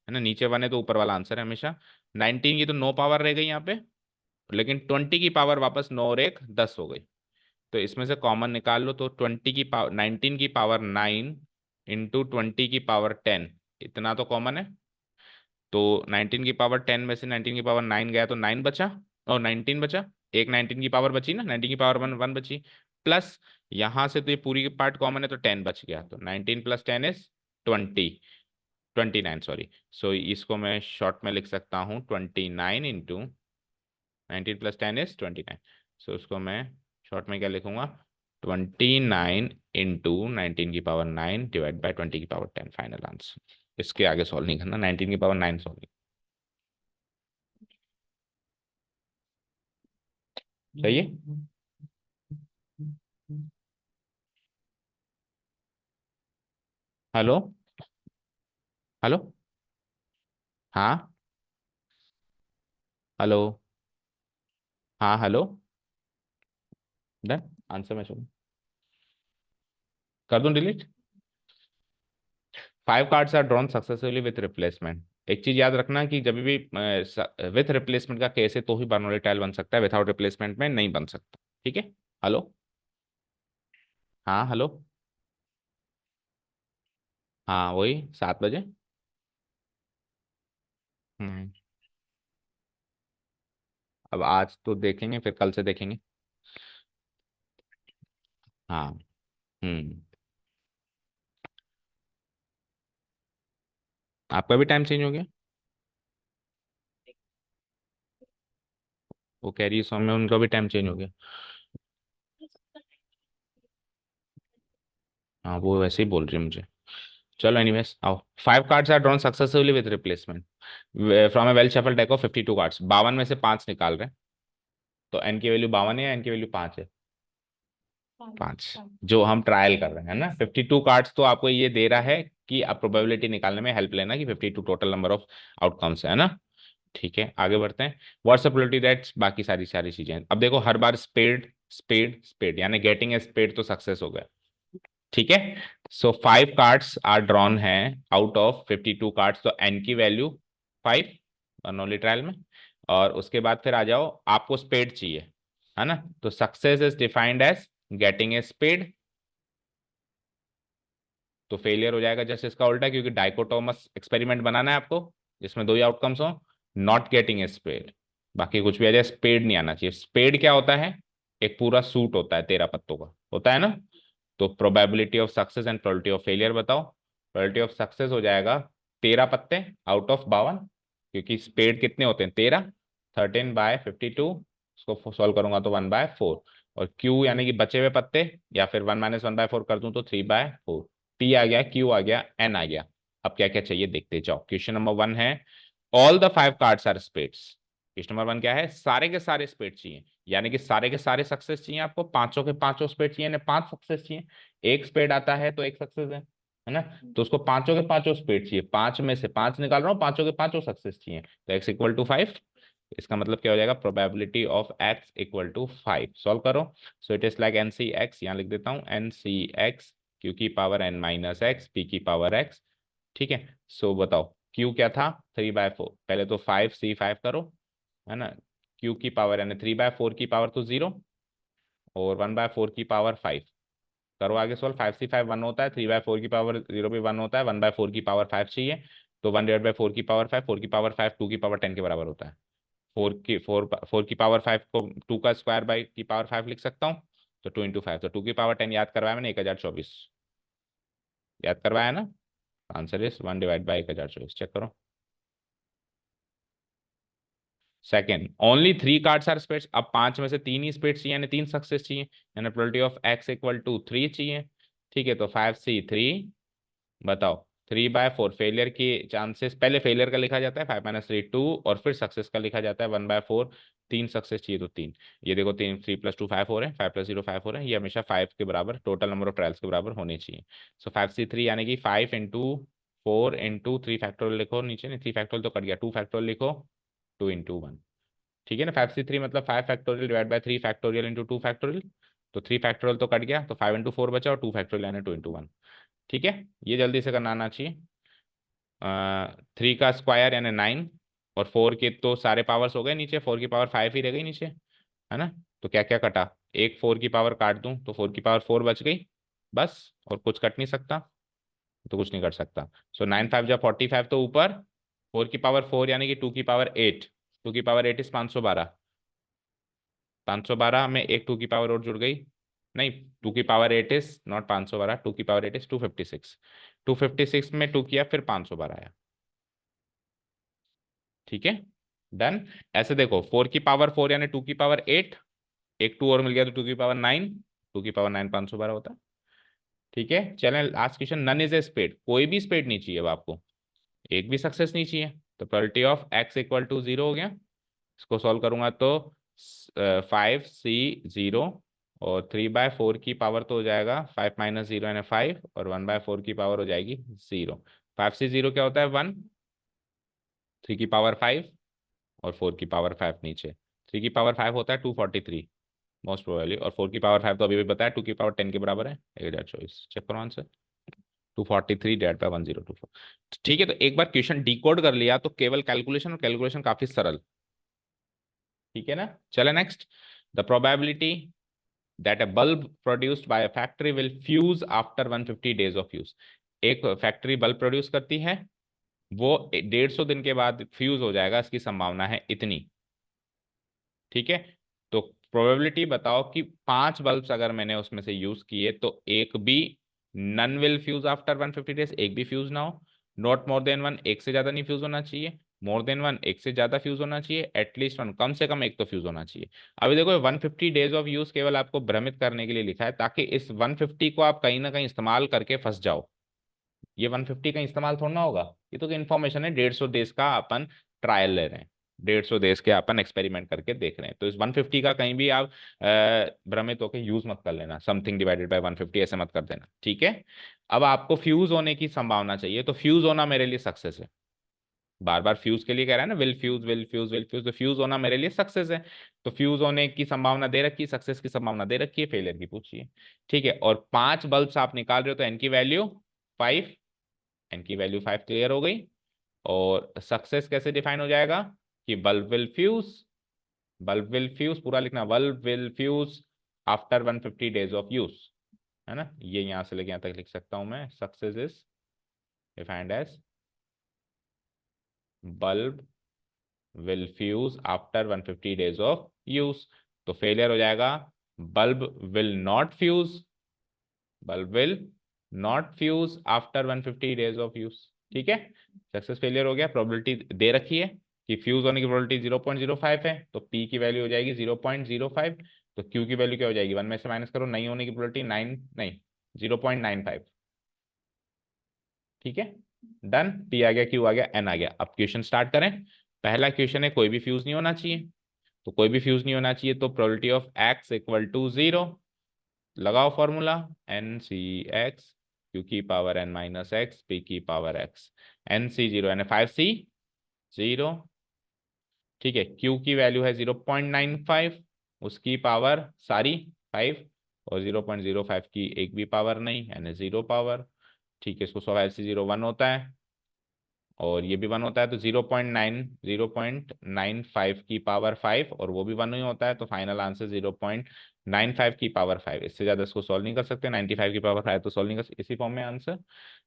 है ना। नीचे 1 है तो ऊपर वाला आंसर है हमेशा। 19 की तो 9 पावर रह गई यहाँ पे, लेकिन 20 की पावर वापस 9 और 1 10 हो गई। तो इसमें से कॉमन निकाल लो, तो 19 की पावर 9 इंटू 20 की पावर 10, इतना तो कॉमन है। तो 19 की पावर 10 में से 19 की पावर 9 गया तो 9 बचा, और 19 बचा। एक 19 की पावर बची ना, 19 की पावर 1 1 बची। प्लस यहां से तो ये पूरी पार्ट कॉमन है तो 10 बच गया, तो 19 + 10 इज 29, सॉरी। सो इसको मैं शॉर्ट में लिख सकता हूँ 29 × 19 + 10 इज 29। सो उसको मैं शॉर्ट में क्या लिखूंगा, 29 × 19 की पावर 9 ÷ 20 की पावर 10, फाइनल आंसर। इसके आगे सॉल्व नहीं करना, 19 की पावर 9 सॉल्व। सही है। हेलो। हेलो। हाँ। हेलो। हाँ हेलो। डन। आंसर मैं सुन, कर दूं delete. 5 cards are drawn successfully with replacement. एक चीज याद रखना कि जब भी विथ रिप्लेसमेंट का केस है तो ही बर्नौली टाइल बन सकता है, विथआउट रिप्लेसमेंट में नहीं बन सकता। ठीक है। हेलो। हाँ हेलो। हाँ वही 7 बजे। हम्म। अब आज तो देखेंगे, फिर कल से देखेंगे। हाँ। हम्म। आपका भी टाइम चेंज हो गया। वो कह रही है सौम्य उनका भी टाइम चेंज हो गया। हाँ वो वैसे ही बोल रही है मुझे। चलो एनीवेज आओ। 5 cards are drawn successfully with replacement from a well shuffled deck of 52 cards. 52 में से 5 निकाल रहे हैं, तो एन की वैल्यू 52 है या एन की वैल्यू 5 है, 5, जो हम ट्रायल कर रहे हैं, है ना। 52 कार्ड्स तो आपको ये दे रहा है कि आप प्रोबेबिलिटी निकालने में हेल्प लेना कि 52 टोटल नंबर ऑफ आउटकम्स है ना। ठीक है, आगे बढ़ते हैं। व्हाट्स प्रोबेबिलिटी दैट, बाकी सारी सारी चीजें। अब देखो हर बार स्पेड स्पेड स्पेड, यानी गेटिंग ए स्पेड तो सक्सेस हो गया। ठीक है। सो 5 कार्ड्स आर ड्रॉन है आउट ऑफ 52 कार्ड्स, तो एन की वैल्यू 5 बर्नौली ट्रायल में। और उसके बाद फिर आ जाओ, आपको स्पेड चाहिए, है ना। तो success is defined as getting a spade, तो फेलियर हो जाएगा जस्ट इसका उल्टा, क्योंकि डाइकोटोमस एक्सपेरिमेंट बनाना है आपको जिसमें दो ही आउटकम्स हो। नॉट गेटिंग ए स्पेड, बाकी कुछ भी आ जाए, स्पेड नहीं आना चाहिए। स्पेड क्या होता है, एक पूरा सूट होता है 13 पत्तों का, होता है ना। तो probability of success and probability of failure बताओ। प्रोबेबिलिटी ऑफ सक्सेस हो जाएगा 13 पत्ते आउट ऑफ 52, क्योंकि स्पेड कितने होते हैं 13, 13/52। उसको सॉल्व करूंगा तो 1/4। और क्यू यानी कि बचे हुए पत्ते, या फिर 1 - 1/4 कर दूं तो 3/4। टी आ गया, क्यू आ गया, एन आ गया। अब क्या क्या चाहिए देखते जाओ। क्वेश्चन नंबर 1 है all the 5 cards are spades. Question number 1 क्या है, सारे के सारे स्पेड चाहिए, यानी कि सारे के सारे सक्सेस चाहिए आपको, पांचों के पांचों स्पेड चाहिए, यानी 5 सक्सेस चाहिए। एक स्पेड आता है तो एक सक्सेस है ना। तो उसको पांचों के पांचों स्पेड चाहिए, 5 में से 5 निकाल रहा हूँ, पांचों के पांचों सक्सेस चाहिए, तो x = 5। इसका मतलब क्या हो जाएगा, प्रोबेबिलिटी ऑफ x = 5। सॉल्व करो। So it is like n C x, यहाँ लिख देता हूँ एन सी एक्स, क्यू की पावर n - x, p की पावर x। ठीक है। सो बताओ q क्या था, 3/4। पहले तो 5c5 करो, है ना। q की पावर यानी 3/4 की पावर तो 0, और 1/4 की पावर 5। करो आगे सॉल्व। 5c5 1 होता है, 3/4 की पावर 0 भी 1 होता है, 1/4 की पावर 5 चाहिए। तो 1/4 की पावर 5, 4 की पावर 5 2 की पावर 10 के बराबर होता है। फोर की पावर 5 को 2 का स्क्वायर बाई की पावर 5 लिख सकता हूँ, तो 2 इंटू 5, तो 2 की पावर 10 याद करवाया मैंने, 1024 याद करवाया ना। Answer is 1 divide by 1024, check करो। Second, only 3 cards are spades, अब 5 में से 3 ही स्पेड्स चाहिए, यानी 3 सक्सेस चाहिए, यानी probability of x equal to 3 चाहिए। ठीक है, तो 5C3, बताओ 3/4 फेलियर की चांसेस, पहले फेलियर का लिखा जाता है 5 - 3 2, और फिर सक्सेस का लिखा जाता है 1/4। 3 सक्सेस चाहिए तो 3, ये देखो 3, 3 + 2 5 हो रहे हैं, 5 + 0 5 हो रहे हैं, ये हमेशा 5 के बराबर, टोटल नंबर ऑफ ट्रायल्स के बराबर होने चाहिए। सो 5C3 यानी कि 5 × 4 × 3 लिखो नीचे, नहीं 3 फैक्टोरियल तो कट गया, 2 फैक्टोरियल लिखो, 2 × 1। ठीक है ना, 5C3 मतलब 5 factorial divide by 3 factorial into 2 factorial, तो 3 फैक्टोरियल तो कट गया, तो 5 × 4 बचा, और 2 फैक्टोरियल यानी 2 × 1। ठीक है, ये जल्दी से करना आना चाहिए। 3 का स्क्वायर यानी 9, और 4 के तो सारे पावर्स हो गए नीचे, 4 की पावर 5 ही रह गई नीचे, है ना। तो क्या क्या कटा, एक 4 की पावर काट दूं तो 4 की पावर 4 बच गई, बस, और कुछ कट नहीं सकता, तो कुछ नहीं कर सकता। सो 9×5 = 45, तो ऊपर 4 की पावर 4 यानी कि 2 की पावर 8, 2 की पावर 8 इज 512, 512 में एक 2 की पावर और जुड़ गई, नहीं 2 की पावर 8 इज नॉट 512, 2 की पावर 8 इज 256, 256 में 2 किया फिर 512 आया। ठीक है, डन। ऐसे देखो 4 की पावर 4 यानी 2 की पावर 8, एक 2 और मिल गया तो 2 की पावर 9, 2 की पावर 9 512 होता है। ठीक है, चलें last question, none is a spade, कोई भी स्पेड नहीं चाहिए अब आपको, एक भी सक्सेस नहीं चाहिए, तो probability of x equal to 0 हो गया। इसको सॉल्व करूंगा तो 5C0, और 3/4 की पावर तो हो जाएगा 5 - 0 यानी 5, और 1/4 की पावर हो जाएगी 0। 5C0 क्या होता है 1, 3 की पावर 5, और 4 की पावर 5 नीचे, 3 की पावर 5 होता है 243 मोस्ट प्रोबेबली, और 4 की पावर 5 तो अभी भी बताया 2 की पावर 10 के बराबर है, 1024, चेक करो आंसर, 243 डिवाइड बाय 1024। ठीक है, तो एक बार क्वेश्चन डिकोड कर लिया तो केवल कैलकुलेशन, और कैलकुलेशन काफी सरल। ठीक है ना, चले next, the probability that a bulb produced by a factory will fuse after 150 days of use, एक फैक्ट्री बल्ब प्रोड्यूस करती है, वो 150 दिन के बाद फ्यूज हो जाएगा, इसकी संभावना है इतनी। ठीक है, तो प्रोबेबिलिटी बताओ कि 5 बल्ब्स अगर मैंने उसमें से यूज किए तो एक भी none will fuse after 150 days, एक भी फ्यूज ना हो, नॉट मोर देन वन, एक से ज्यादा नहीं फ्यूज होना चाहिए, मोर देन वन, एक से ज्यादा फ्यूज होना चाहिए, एटलीस्ट वन, कम से कम एक तो फ्यूज होना चाहिए। अभी देखो 150 डेज ऑफ यूज केवल आपको भ्रमित करने के लिए लिखा है, ताकि इस 150 को आप कहीं ना कहीं इस्तेमाल करके फंस जाओ। ये 150 का इस्तेमाल थोड़ा ना होगा, ये तो इन्फॉर्मेशन है, 150 देश का अपन ट्रायल ले रहे हैं, 150 देश के अपन एक्सपेरिमेंट करके देख रहे हैं, तो इस 150 का कहीं भी आप भ्रमित होकर यूज मत कर लेना, समथिंग डिवाइडेड बाय 150 ऐसे मत कर देना। ठीक है, अब आपको फ्यूज होने की संभावना चाहिए, तो फ्यूज होना मेरे लिए सक्सेस है, बार बार फ्यूज के लिए कह रहा है ना, will fuse will fuse will fuse, तो फ्यूज होना मेरे लिए सक्सेस है, तो फ्यूज होने की संभावना दे रखी है, सक्सेस की संभावना दे रखी है, फेलियर की पूछिए। ठीक है, और 5 बल्ब्स आप निकाल रहे हो तो एन की वैल्यू 5, एन की वैल्यू 5 क्लियर हो गई। और सक्सेस कैसे डिफाइन हो जाएगा कि बल्ब विल फ्यूज पूरा लिखना, bulb will fuse after 150 days of use, है ना, ये यहां से लेके यहां तक लिख सकता हूं मैं, success is defined as bulb will fuse after 150 days of use, तो फेलियर हो जाएगा bulb will not fuse, bulb will not fuse after 150 days of use. ठीक है, सक्सेस फेलियर हो गया, प्रोबेबिलिटी दे रखी है कि फ्यूज होने की प्रोबेबिलिटी 0.05 है, तो पी की वैल्यू हो जाएगी 0.05, तो क्यू की वैल्यू क्या हो जाएगी, 1 में से माइनस करो, नहीं होने की प्रोबेबिलिटी 9, नहीं 0.95। ठीक है, डन, पी आ गया, क्यू आ गया, एन आ गया। अब क्वेश्चन स्टार्ट करें। पहला क्वेश्चन है कोई भी फ्यूज नहीं होना चाहिए, तो कोई भी फ्यूज नहीं होना चाहिए, तो probability of x equal to 0, लगाओ formula, N C x, Q की power n minus x, p की पावर एक्स, एन सी 0 यानी 5C0। ठीक है, क्यू की वैल्यू है 0.95, उसकी पावर सारी 5, और 0.05 की एक भी पावर नहीं, यानी 0 पावर। ठीक है, इसको 100 1 होता है, और ये भी 1 होता है, तो 0.95 की पावर 5, और वो भी 1 ही होता है, तो फाइनल आंसर 0.95 की पावर 5, इससे ज्यादा इसको सॉल्व नहीं कर सकते, 95 की पावर 5 तो सॉल्व नहीं कर सकते, इसी फॉर्म में आंसर।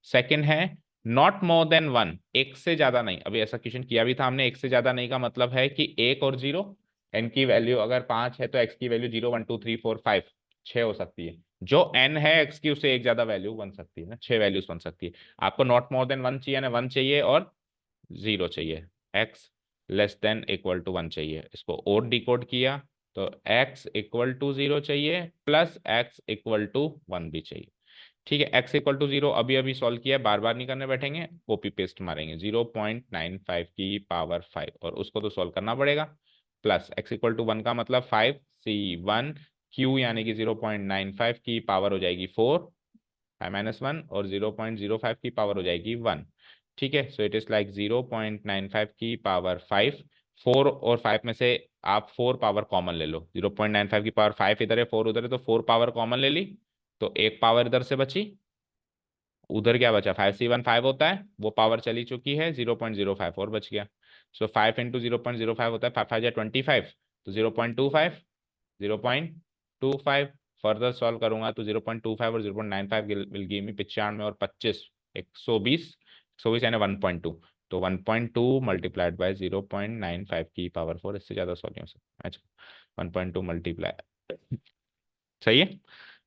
सेकंड है नॉट मोर देन वन, एक से ज्यादा नहीं। अभी ऐसा क्वेश्चन किया भी था हमने, एक से ज्यादा नहीं का मतलब है कि एक और जीरो, एन की वैल्यू अगर 5 है तो एक्स की वैल्यू 0 1 2 3 4 5 6 हो सकती है। जो एन है एक्स की, उससे एक ज्यादा वैल्यू बन सकती है ना, 6 वैल्यूज बन सकती है। आपको नॉट मोर देन वन चाहिए ना, वन चाहिए और जीरो चाहिए, X less than equal to one चाहिए। इसको और डिकोड किया तो एक्स इक्वल टू जीरो चाहिए plus X equal to one भी चाहिए। ठीक है, एक्स इक्वल टू जीरो अभी अभी सॉल्व किया, बार बार नहीं करने बैठेंगे, कॉपी पेस्ट मारेंगे। 0.95 की पावर 5, और उसको तो सॉल्व करना पड़ेगा। Plus X equal to one का मतलब 5c1 क्यू, यानी कि 0.95 की पावर हो जाएगी 4, 5 - 1, और 0.05 की पावर हो जाएगी 1। ठीक है, सो इट इज लाइक 0.95 की पावर 5। 4 और 5 में से आप 4 पावर कॉमन ले लो, 0.95 की पावर 5 इधर है, 4 उधर है, तो 4 पावर कॉमन ले ली, तो एक पावर इधर से बची, उधर क्या बचा, 5c1 5 होता है, वो पावर चली चुकी है, 0.05 और बच गया। सो 5 इंटू 0.05 होता है, 5 5 25, तो 0.25, 0.25। फर्दर सॉल्व करूंगा तो 0.25 और 0.95 विल गिव मी 95 और 25 120, 120 यानी 1.2, तो 1.2 मल्टीप्लाइड बाय 0.95 की पावर 4, इससे ज्यादा सॉल्व नहीं हो सकता। अच्छा, 1.2 मल्टीप्लाई, सही है।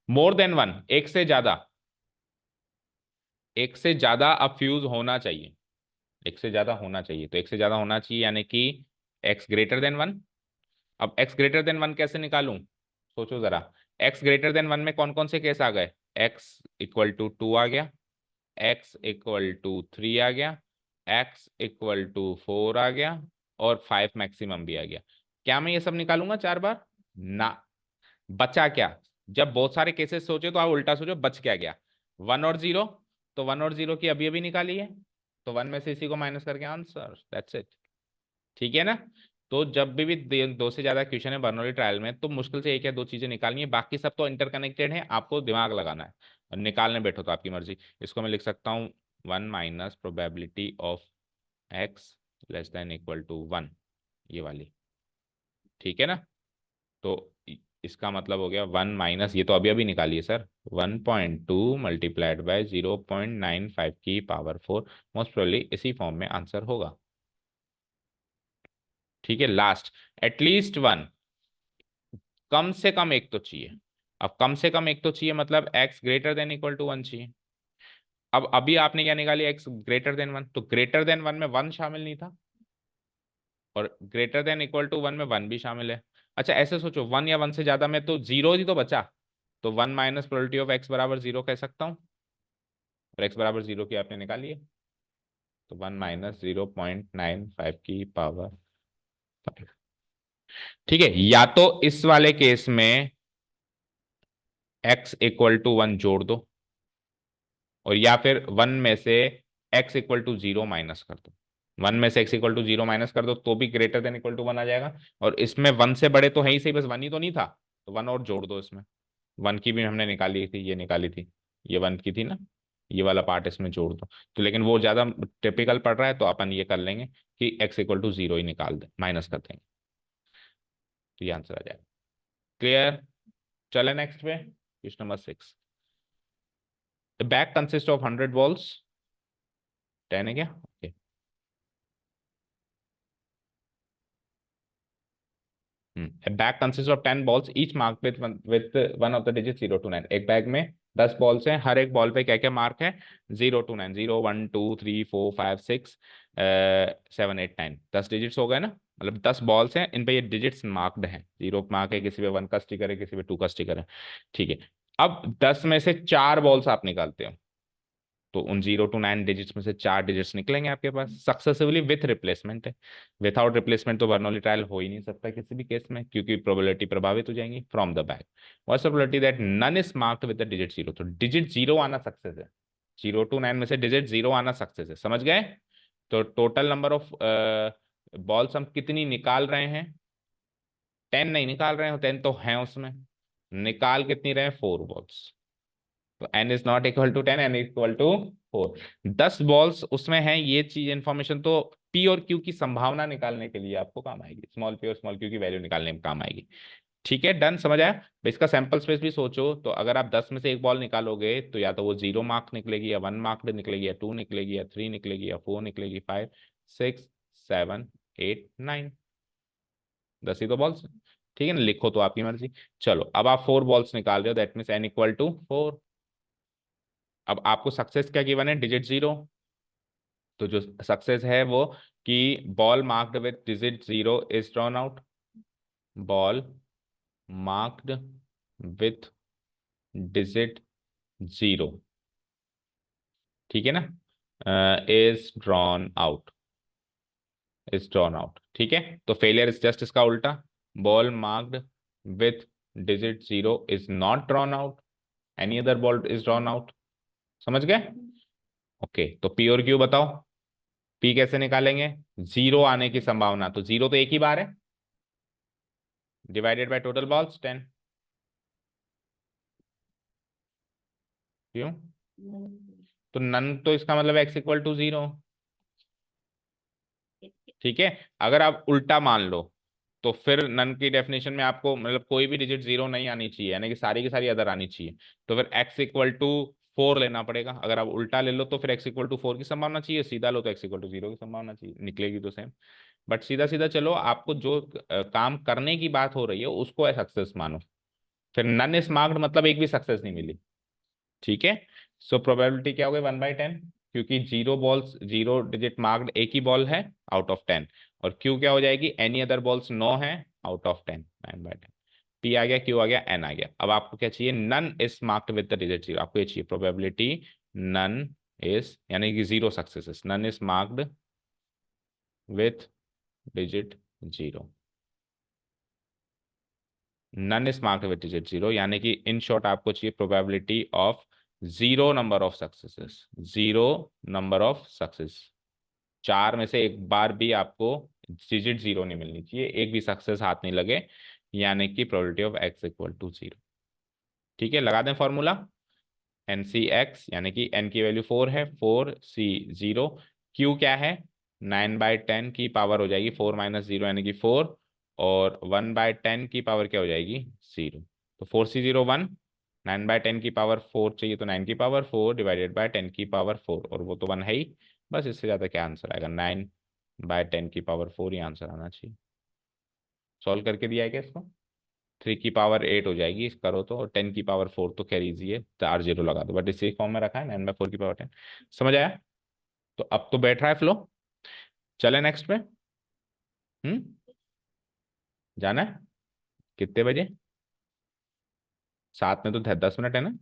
मोर देन वन, एक से ज्यादा, एक से ज्यादा अब फ्यूज होना चाहिए, एक से ज्यादा होना चाहिए, तो एक से ज्यादा होना चाहिए यानी कि एक्स ग्रेटर देन वन। अब एक्स ग्रेटर देन वन कैसे निकालूं, सोचो जरा। एक्स ग्रेटर देन वन में कौन कौन से केस आ गए, एक्स इक्वल टू टू आ गया, एक्स इक्वल टू थ्री आ गया, एक्स इक्वल टू फोर आ गया, और 5 मैक्सिमम भी आ गया। क्या मैं ये सब निकालूंगा 4 बार? ना। बचा क्या? जब बहुत सारे केसेस सोचे तो आप उल्टा सोचो, बच क्या गया, वन और जीरो, तो वन और जीरो की अभी अभी निकाली है, तो वन में से इसी को माइनस करके आंसर, दैट्स इट। ठीक है ना? तो जब भी दो से ज्यादा क्वेश्चन है बर्नौली ट्रायल में, तो मुश्किल से एक या दो चीजें निकालनी है, बाकी सब तो इंटरकनेक्टेड है, आपको दिमाग लगाना है और निकालने बैठो तो आपकी मर्जी। इसको मैं लिख सकता हूँ 1 minus probability of X less than equal to one, ये वाली। ठीक है ना? तो इसका मतलब हो गया 1 माइनस, ये तो अभी अभी निकालिए सर, 1.2 मल्टीप्लाइड बाय 0.95 की पावर 4, मोस्ट प्रोबेबली इसी फॉर्म में आंसर होगा। ठीक है, लास्ट, एटलीस्ट वन, कम से कम एक तो चाहिए। अब कम से कम एक तो चाहिए मतलब X greater than equal to one चाहिए। अब अभी आपने क्या निकाली, एक्स ग्रेटर देन वन, तो ग्रेटर देन वन में वन शामिल नहीं था, और greater than equal to one में वन भी शामिल है। अच्छा ऐसे सोचो, वन या वन से ज्यादा में तो जीरो ही तो बचा, तो one minus probability of x बराबर जीरो कह सकता हूँ, और एक्स बराबर जीरो की आपने निकाली है, तो 1 - 0.95 की पावर 5। ठीक है, या तो इस वाले केस में एक्स इक्वल टू वन जोड़ दो, और या फिर वन में से x equal to zero minus कर दो, वन में से x equal to zero minus कर दो तो भी greater than equal to one आ जाएगा। और इसमें वन से बड़े तो है ही सही, बस वन ही तो नहीं था, तो वन और जोड़ दो इसमें। वन की भी हमने निकाली थी, ये निकाली थी, ये वन की थी ना, ये वाला पार्ट इसमें जोड़ दो। तो लेकिन वो ज्यादा टिपिकल पड़ रहा है, तो अपन ये कर लेंगे कि एक्स इक्वल टू जीरो ही निकाल दे, माइनस कर देंगे, तो ये आंसर आ जाएगा। क्लियर? चले नेक्स्ट पे, question number 6। The bag consist of 100 balls, 10 है क्या? Okay. A bag consists of 10 balls, each marked with one of the digits 0 to 9। एक बैग में 10 बॉल्स हैं, हर एक बॉल पे क्या क्या मार्क है, 0 to 9, 0 1 2 3 4 5 6 7 8 9, 10 डिजिट्स हो गए ना, मतलब 10 बॉल्स हैं, इन पे ये डिजिट्स मार्क्ड हैं, जीरो मार्क है, किसी पे वन का स्टिकर है, किसी पे टू का स्टिकर है। ठीक है, अब 10 में से चार बॉल्स आप निकालते हो, तो उन 0 to 9 डिजिट्स में से चार डिजिट्स निकलेंगे आपके पास सक्सेसिवली विथ रिप्लेसमेंट है। विदाउट रिप्लेसमेंट तो बर्नौली ट्रायल हो ही नहीं सकता किसी भी केस में, क्योंकि प्रोबेबिलिटी प्रभावित हो जाएंगी। From the back, what's the probability that none is marked with the digit zero, तो डिजिट जीरो आना सक्सेस है, 0 to 9 में से डिजिट जीरो आना सक्सेस है, समझ गए? तो टोटल नंबर ऑफ बॉल्स हम कितनी निकाल रहे हैं, 10 नहीं निकाल रहे हो, 10 तो हैं उसमें, निकाल कितनी रहे, 4 बॉल्स, तो n is not equal to 10, n equal to 4। 10 balls उसमें हैं, ये चीज इंफॉर्मेशन तो p और q की संभावना निकालने के लिए आपको काम आएगी, स्मॉल p और स्मॉल q की वैल्यू निकालने में काम आएगी। ठीक है, डन, समझ आया। इसका सैंपल स्पेस भी सोचो, तो अगर आप 10 में से एक बॉल निकालोगे तो या तो वो 0 मार्क निकलेगी, या 1 मार्क निकलेगी, या 2 निकलेगी, या 3 निकलेगी, या 4 निकलेगी, 5 6 7 8 9, 10 ही तो बॉल्स। ठीक है ना, लिखो तो आपकी मर्जी। चलो अब आप 4 बॉल्स निकाल रहे हो, दैट मीन्स n = 4। अब आपको सक्सेस क्या गिवन है, डिजिट 0। तो जो सक्सेस है वो कि ball marked with digit 0 is drawn out. Ball marked with digit 0, ठीक है ना, is drawn out, is drawn out. ठीक है, तो फेलियर इज जस्ट इसका उल्टा, ball marked with digit 0 is not drawn out, any other ball is drawn out. समझ गए? ओके, तो पी और क्यू बताओ। पी कैसे निकालेंगे, 0 आने की संभावना, तो 0 तो एक ही बार है, डिवाइडेड बाय टोटल बॉल्स 10। क्यों? तो नन, तो इसका मतलब x = 0। ठीक है, अगर आप उल्टा मान लो तो फिर नन की डेफिनेशन में आपको मतलब कोई भी डिजिट 0 नहीं आनी चाहिए, यानी कि सारी की सारी अदर आनी चाहिए। तो फिर x = 4 लेना पड़ेगा। अगर आप उल्टा ले लो तो फिर x = 4 की संभावना चाहिए, सीधा लो तो x = 0 की संभावना चाहिए, निकलेगी तो सेम। बट सीधा सीधा चलो, आपको जो काम करने की बात हो रही है उसको सक्सेस मानो। फिर नन इज मार्क्ड मतलब एक भी सक्सेस नहीं मिली। ठीक है, सो प्रोबेबिलिटी क्या हो गई, 1/10, क्योंकि 0 बॉल्स 0 डिजिट मार्क्ड एक ही बॉल है आउट ऑफ 10। और क्यू क्या हो जाएगी, एनी अदर बॉल्स 9 है आउट ऑफ 10, 9/10। पी आ गया, क्यू आ गया, एन आ गया। अब आपको क्या चाहिए, none is marked with the डिजिट 0। आपको ये चाहिए प्रोबेबिलिटी नन इज, यानी कि 0 successes, none is marked with digit 0, none is marked with digit 0, यानी कि इन शॉर्ट आपको चाहिए probability of 0 number of successes, 0 number of success. 4 में से एक बार भी आपको डिजिट 0 नहीं मिलनी चाहिए, एक भी सक्सेस हाथ नहीं लगे, यानी कि प्रोबेबिलिटी ऑफ x = 0। ठीक है, लगा दें फॉर्मूला, NC(x) यानी कि n की वैल्यू 4 है, 4C0। Q क्या है, 9/10 की पावर हो जाएगी 4 - 0 यानी कि 4, और 1/10 की पावर क्या हो जाएगी, 0। तो 4C0 1, 9/10 की पावर 4 चाहिए, तो 9 की पावर 4 डिवाइडेड बाय 10 की पावर 4, और वो तो 1 है ही। बस इससे ज़्यादा क्या आंसर आएगा, 9/10 की पावर 4 ही आंसर आना चाहिए। सॉल्व करके दिया है क्या इसको, 3 की पावर 8 हो जाएगी इस करो तो, और 10 की पावर 4 तो खैर इजी है, 4 0 लगा दो, बट इसी फॉर्म में रखा है, 9/4 की पावर 10। समझ आया? तो अब तो बैठ रहा है फ्लो। चले नेक्स्ट पे। हम्म, जाना है कितने बजे, 7 में तो 10 मिनट है ना।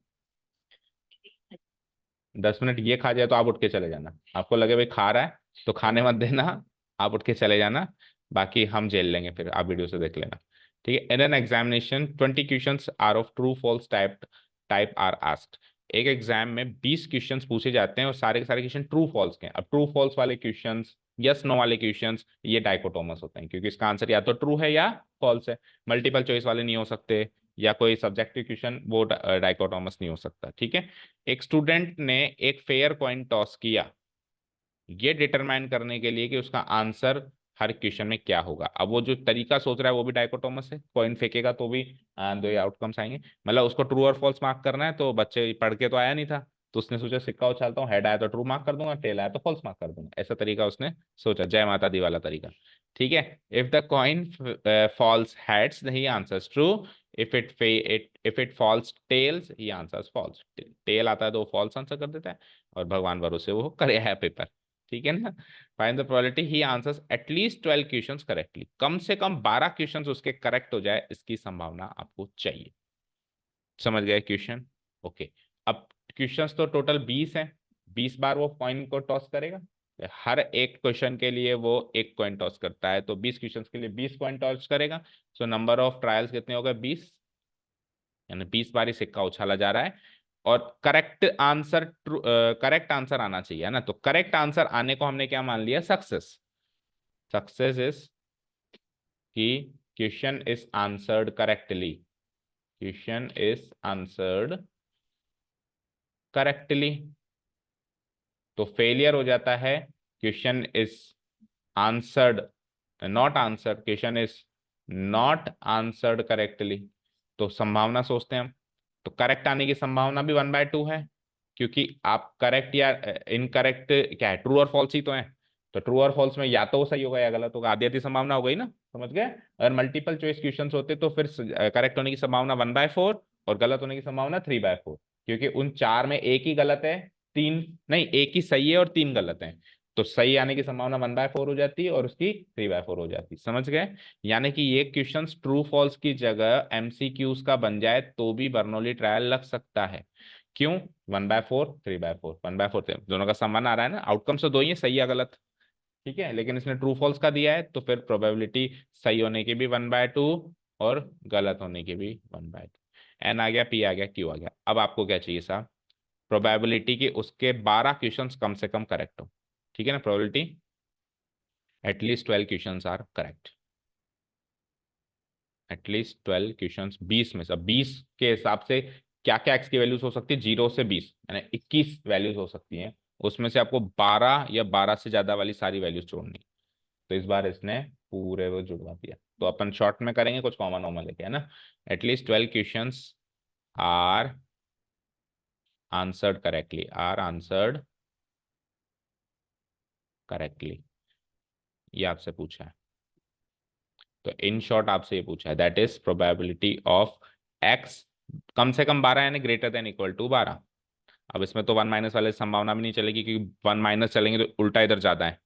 10 मिनट ये खा जाए तो आप उठ के चले जाना, आपको लगे भाई खा रहा है तो खाने मत देना, आप उठ के चले जाना, बाकी हम झेल लेंगे, फिर आप वीडियो से देख लेना। ठीक है, in an examination 20 questions are of true false type type are asked. एक एग्जाम में 20 क्वेश्चंस पूछे जाते हैं और सारे के सारे क्वेश्चन ट्रू फॉल्स के हैं। अब ट्रू फॉल्स वाले क्वेश्चंस, यस नो वाले क्वेश्चंस, ये डाइकोटोमस होते हैं, क्योंकि इसका आंसर या तो ट्रू है या फॉल्स है। मल्टीपल चॉइस वाले नहीं हो सकते, या कोई सब्जेक्टिव क्वेश्चन, वो डाइकोटोमस नहीं हो सकता। ठीक है, एक स्टूडेंट ने एक फेयर कॉइन टॉस किया, ये डिटरमाइन करने के लिए कि उसका आंसर हर क्वेश्चन में क्या होगा। अब वो जो तरीका सोच रहा है वो भी डाइकोटोमस है, कॉइन फेंकेगा तो भी दो ही आउटकम्स आएंगे। मतलब उसको ट्रू और फॉल्स मार्क करना है, तो बच्चे पढ़ के तो आया नहीं था, तो उसने सोचा सिक्का उछालता हूँ, हेड आया तो ट्रू मार्क कर दूंगा, टेल आया तो फॉल्स मार्क कर दूंगा। ऐसा तरीका उसने सोचा, जय माता दी वाला तरीका। ठीक है, if the coin falls heads he answers true, if it falls tails he answers false. Tail आता है तो फॉल्स आंसर कर देता है, और भगवान भरोसे वो करे है पेपर। ठीक है ना, find the probability he answers at least 12 questions correctly, कम से कम 12 क्वेश्चंस उसके करेक्ट हो जाए, इसकी संभावना आपको चाहिए। समझ गए क्वेश्चन? ओके, अब क्वेश्चंस तो टोटल 20 हैं, 20 बार वो कॉइन को टॉस करेगा, हर एक क्वेश्चन के लिए वो एक कॉइन टॉस करता है, तो 20 क्वेश्चंस के लिए 20 कॉइन टॉस करेगा। सो नंबर ऑफ ट्रायल्स कितने हो गए, 20, यानी 20 बार ही सिक्का उछाला जा रहा है। और करेक्ट आंसर आना चाहिए, है ना, तो करेक्ट आंसर आने को हमने क्या मान लिया, सक्सेस। सक्सेस इज कि question is answered correctly, question is answered correctly. तो फेलियर हो जाता है question is answered, not answered, question is not answered correctly. तो संभावना सोचते हैं हम, तो करेक्ट आने की संभावना भी 1/2 है, क्योंकि आप करेक्ट या इनकरेक्ट क्या है, ट्रू और फॉल्स ही तो है। तो ट्रू और फॉल्स में या तो वो सही होगा या गलत होगा, आधी आधी संभावना हो गई ना, समझ गए। अगर मल्टीपल चॉइस क्वेश्चन होते तो फिर करेक्ट होने की संभावना 1/4 और गलत होने की संभावना 3/4, क्योंकि उन चार में एक ही गलत है, तीन नहीं, एक ही सही है और तीन गलत है। तो सही आने की संभावना 1/4 हो जाती है और उसकी 3/4 हो जाती है, समझ गए। यानी कि ये क्वेश्चन ट्रू फॉल्स की जगह एमसीक्यूज का बन जाए तो भी बर्नौली ट्रायल लग सकता है। क्यों? 1/4 3/4, 1/4 दोनों का समान आ रहा है ना, आउटकम्स तो दो ही है, सही या गलत। ठीक है, लेकिन इसने ट्रू फॉल्स का दिया है तो फिर प्रोबेबिलिटी सही होने की भी 1/2 और गलत होने की भी 1/2। एन आ गया, पी आ गया, क्यू आ गया। अब आपको क्या चाहिए साहब? प्रोबेबिलिटी के उसके 12 क्वेश्चंस कम से कम करेक्ट हो। ठीक है ना, probability at least 12 questions are correct. At least 12 question, 20 में से 20 के हिसाब से क्या क्या एक्स की वैल्यूज हो सकती है, 0 से 20 यानी 21 वैल्यूज हो सकती हैं। उसमें से आपको 12 या 12 से ज्यादा वाली सारी वैल्यूज छोड़नी। तो इस बार इसने पूरे वो जुड़वा दिया। तो अपन शॉर्ट में करेंगे, कुछ कॉमन वॉमन लेके, है ना। At least 12 question are answered correctly, are answered correctly, ये आपसे पूछा है। तो इन शॉर्ट आपसे ये पूछा है, that is probability of x कम से कम 12 यानी ग्रेटर देन इक्वल टू 12। अब इसमें तो वन माइनस वाले संभावना भी नहीं चलेगी, क्योंकि वन माइनस चलेंगे तो उल्टा इधर ज्यादा है।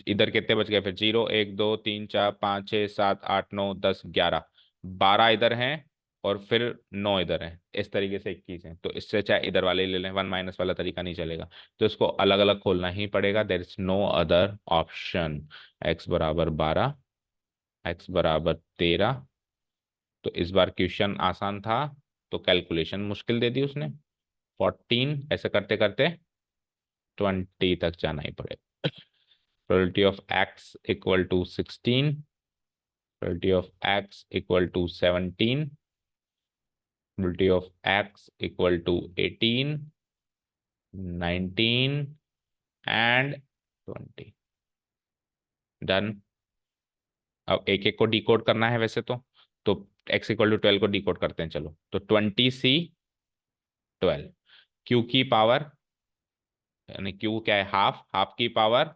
इधर कितने बच गए फिर? 0 1 2 3 4 5 6 7 8 9 10 11, 12 इधर हैं और फिर 9 इधर हैं, इस तरीके से 21 हैं। तो इससे चाहे इधर वाले ले लें, वन माइनस वाला तरीका नहीं चलेगा, तो इसको अलग अलग खोलना ही पड़ेगा। There is no other option. X बराबर 12, एक्स बराबर 13। तो इस बार क्वेश्चन आसान था तो कैलकुलेशन मुश्किल दे दी उसने। 14 ऐसे करते करते 20 तक जाना ही पड़ेगा। Probability of x equal to 16, probability of x equal to 17, probability of x equal to 18, 19 and 20। Done. अब एक एक को डिकोड करना है वैसे तो x इक्वल टू 12 को डिकोड करते हैं, चलो। तो 20c12, क्यू की पावर, यानी क्यू क्या है, हाफ, हाफ की पावर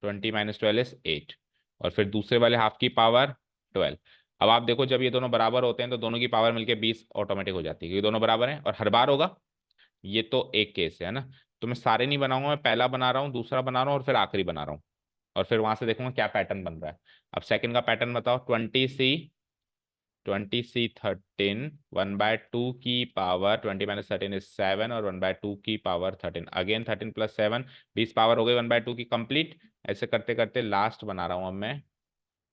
20 - 12 इज 8, और फिर दूसरे वाले हाफ की पावर 12। अब आप देखो, जब ये दोनों बराबर होते हैं तो दोनों की पावर मिलके 20 ऑटोमेटिक हो जाती है, क्योंकि दोनों बराबर हैं और हर बार होगा। ये तो एक केस है ना। तो मैं सारे नहीं बनाऊंगा, मैं पहला बना रहा हूँ, दूसरा बना रहा हूँ और फिर आखिरी बना रहा हूँ, और फिर वहां से देखूंगा क्या पैटर्न बन रहा है। अब सेकंड का पैटर्न बताओ। 20c13, 1/2 की पावर 20 - 13 इज 7, और 1/2 की पावर 13, अगेन 13 + 7, 20 पावर हो गई 1/2 की कंप्लीट। ऐसे करते करते लास्ट बना रहा हूं अब मैं।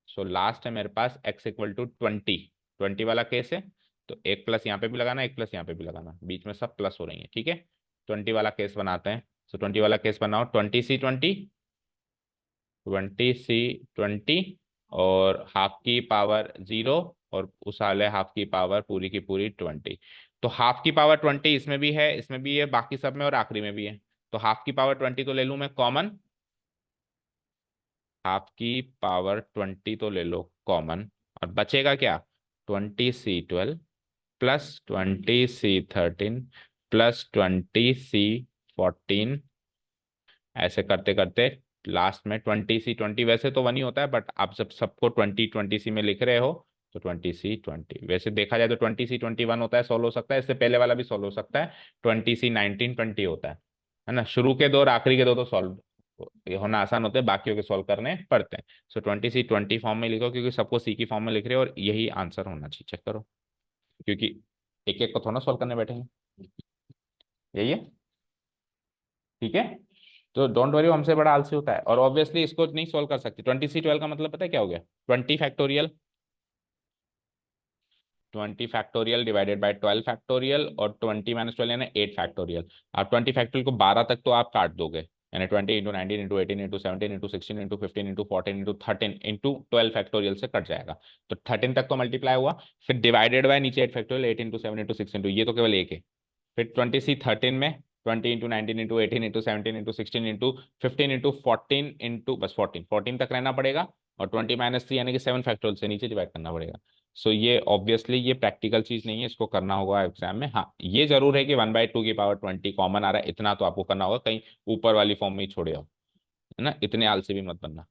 सो लास्ट है मेरे पास x इक्वल टू 20, 20 वाला केस है। तो एक प्लस यहाँ पे भी लगाना, एक प्लस यहाँ पे भी लगाना, बीच में सब प्लस हो रही है, ठीक है। 20 वाला केस बनाते हैं। सो 20 वाला केस बनाओ। 20c20, 20c20, और हाफ की पावर 0, और उस वाले हाफ की पावर पूरी की पूरी 20। तो हाफ की पावर 20 इसमें भी है, इसमें भी है, बाकी सब में और आखिरी में भी है। तो हाफ की पावर 20 तो ले लूं मैं कॉमन, हाफ की पावर 20 तो ले लो कॉमन, और बचेगा क्या? 20c12 plus 20c13 plus 20c14। ऐसे करते करते लास्ट में 20c20, वैसे तो वन ही होता है, बट आप जब सबको 20 में लिख रहे हो तो 20c20, वैसे देखा जाए तो 20c21 होता है, सोल्व हो सकता है, इससे पहले वाला भी सोल्व हो सकता है। 20c19 20 होता है ना। शुरू के दो और आखिरी के दो तो सॉल्व ये होना आसान होते हैं, बाकियों के सॉल्व करने पड़ते हैं। सो 20c20 फॉर्म में लिखो, क्योंकि सबको सी की फॉर्म में लिख रहे हो और यही आंसर होना चाहिए, चेक करो, क्योंकि एक एक को थोड़ा सॉल्व करने बैठेंगे। यही है, ठीक है। तो डोंट वरी, हमसे बड़ा आलसी होता है, और ऑब्वियसली इसको नहीं सॉल्व कर सकती। 20c12 का मतलब पता है क्या हो गया? 20 factorial, 20 factorial divided by 12 factorial, और 20 - 12 यानी 8 फैक्टोरियल। आप 20 फैक्टोरियल को 12 तक तो आप काट दोगे, यानी 20 × 19 × 18 × 17 × 15 × 14 × 13 × 14 × 12 फैक्टोरियल से कट जाएगा। तो 13 तक तो मल्टीप्लाई हुआ, फिर डिवाइडेड बाय नीचे 8 फैक्टोरियल, 8 × 7 × 6 ये तो केवल एक है। फिर 20c13 में 20 × 19 × 18 × 16 × 16 × 15 × 14 इंटू बस 14 तक रहना पड़ेगा, और 20 - 3 यानी कि 7 फैक्टोरियल से नीचे डिवाइड करना पड़ेगा। सो ये ऑब्वियसली ये प्रैक्टिकल चीज नहीं है, इसको करना होगा एग्जाम में। हाँ ये जरूर है कि 1/2 की पावर 20 कॉमन आ रहा है, इतना तो आपको करना होगा, कहीं ऊपर वाली फॉर्म में ही छोड़े हो, है ना, इतने आलसी भी मत बनना।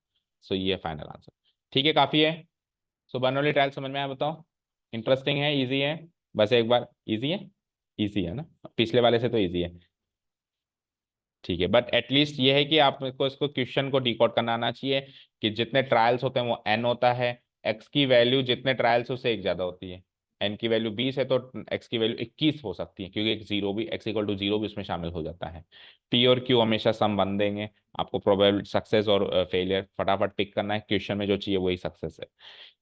सो ये फाइनल आंसर। ठीक है, काफी है। सो बर्नौली ट्रायल समझ में आया बताओ? इंटरेस्टिंग है, इजी है? बस एक बार, इजी है, इजी है ना, पिछले वाले से तो इजी है। ठीक है, बट एटलीस्ट ये है कि आपको इसको क्वेश्चन को डिकोड करना आना चाहिए कि जितने ट्रायल्स होते हैं वो एन होता है, एक्स की वैल्यू जितने ट्रायल्स उससे एक ज्यादा होती है। एन की वैल्यू 20 है तो एक्स की वैल्यू 21 हो सकती है, क्योंकि एक जीरो भी, एक्स इक्वल टू जीरो भी उसमें शामिल हो जाता है। पी और क्यू हमेशा सम बन देंगे। आपको प्रोबेबिलिटी सक्सेस और फेलियर फटाफट पिक करना है, क्वेश्चन में जो चाहिए वही सक्सेस है।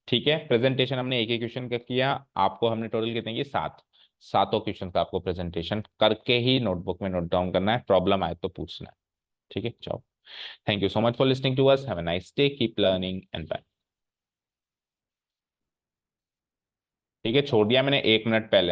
ठीक है, प्रेजेंटेशन हमने एक ही क्वेश्चन का किया, आपको हमने टोटल कितने किए, 7। सातों क्वेश्चन का आपको प्रेजेंटेशन करके ही नोटबुक में नोट डाउन करना है, प्रॉब्लम आए तो पूछना है। ठीक है, चलो। Thank you so much for listening to us, have a nice day, keep learning and bye. ठीक है, छोड़ दिया मैंने 1 मिनट पहले।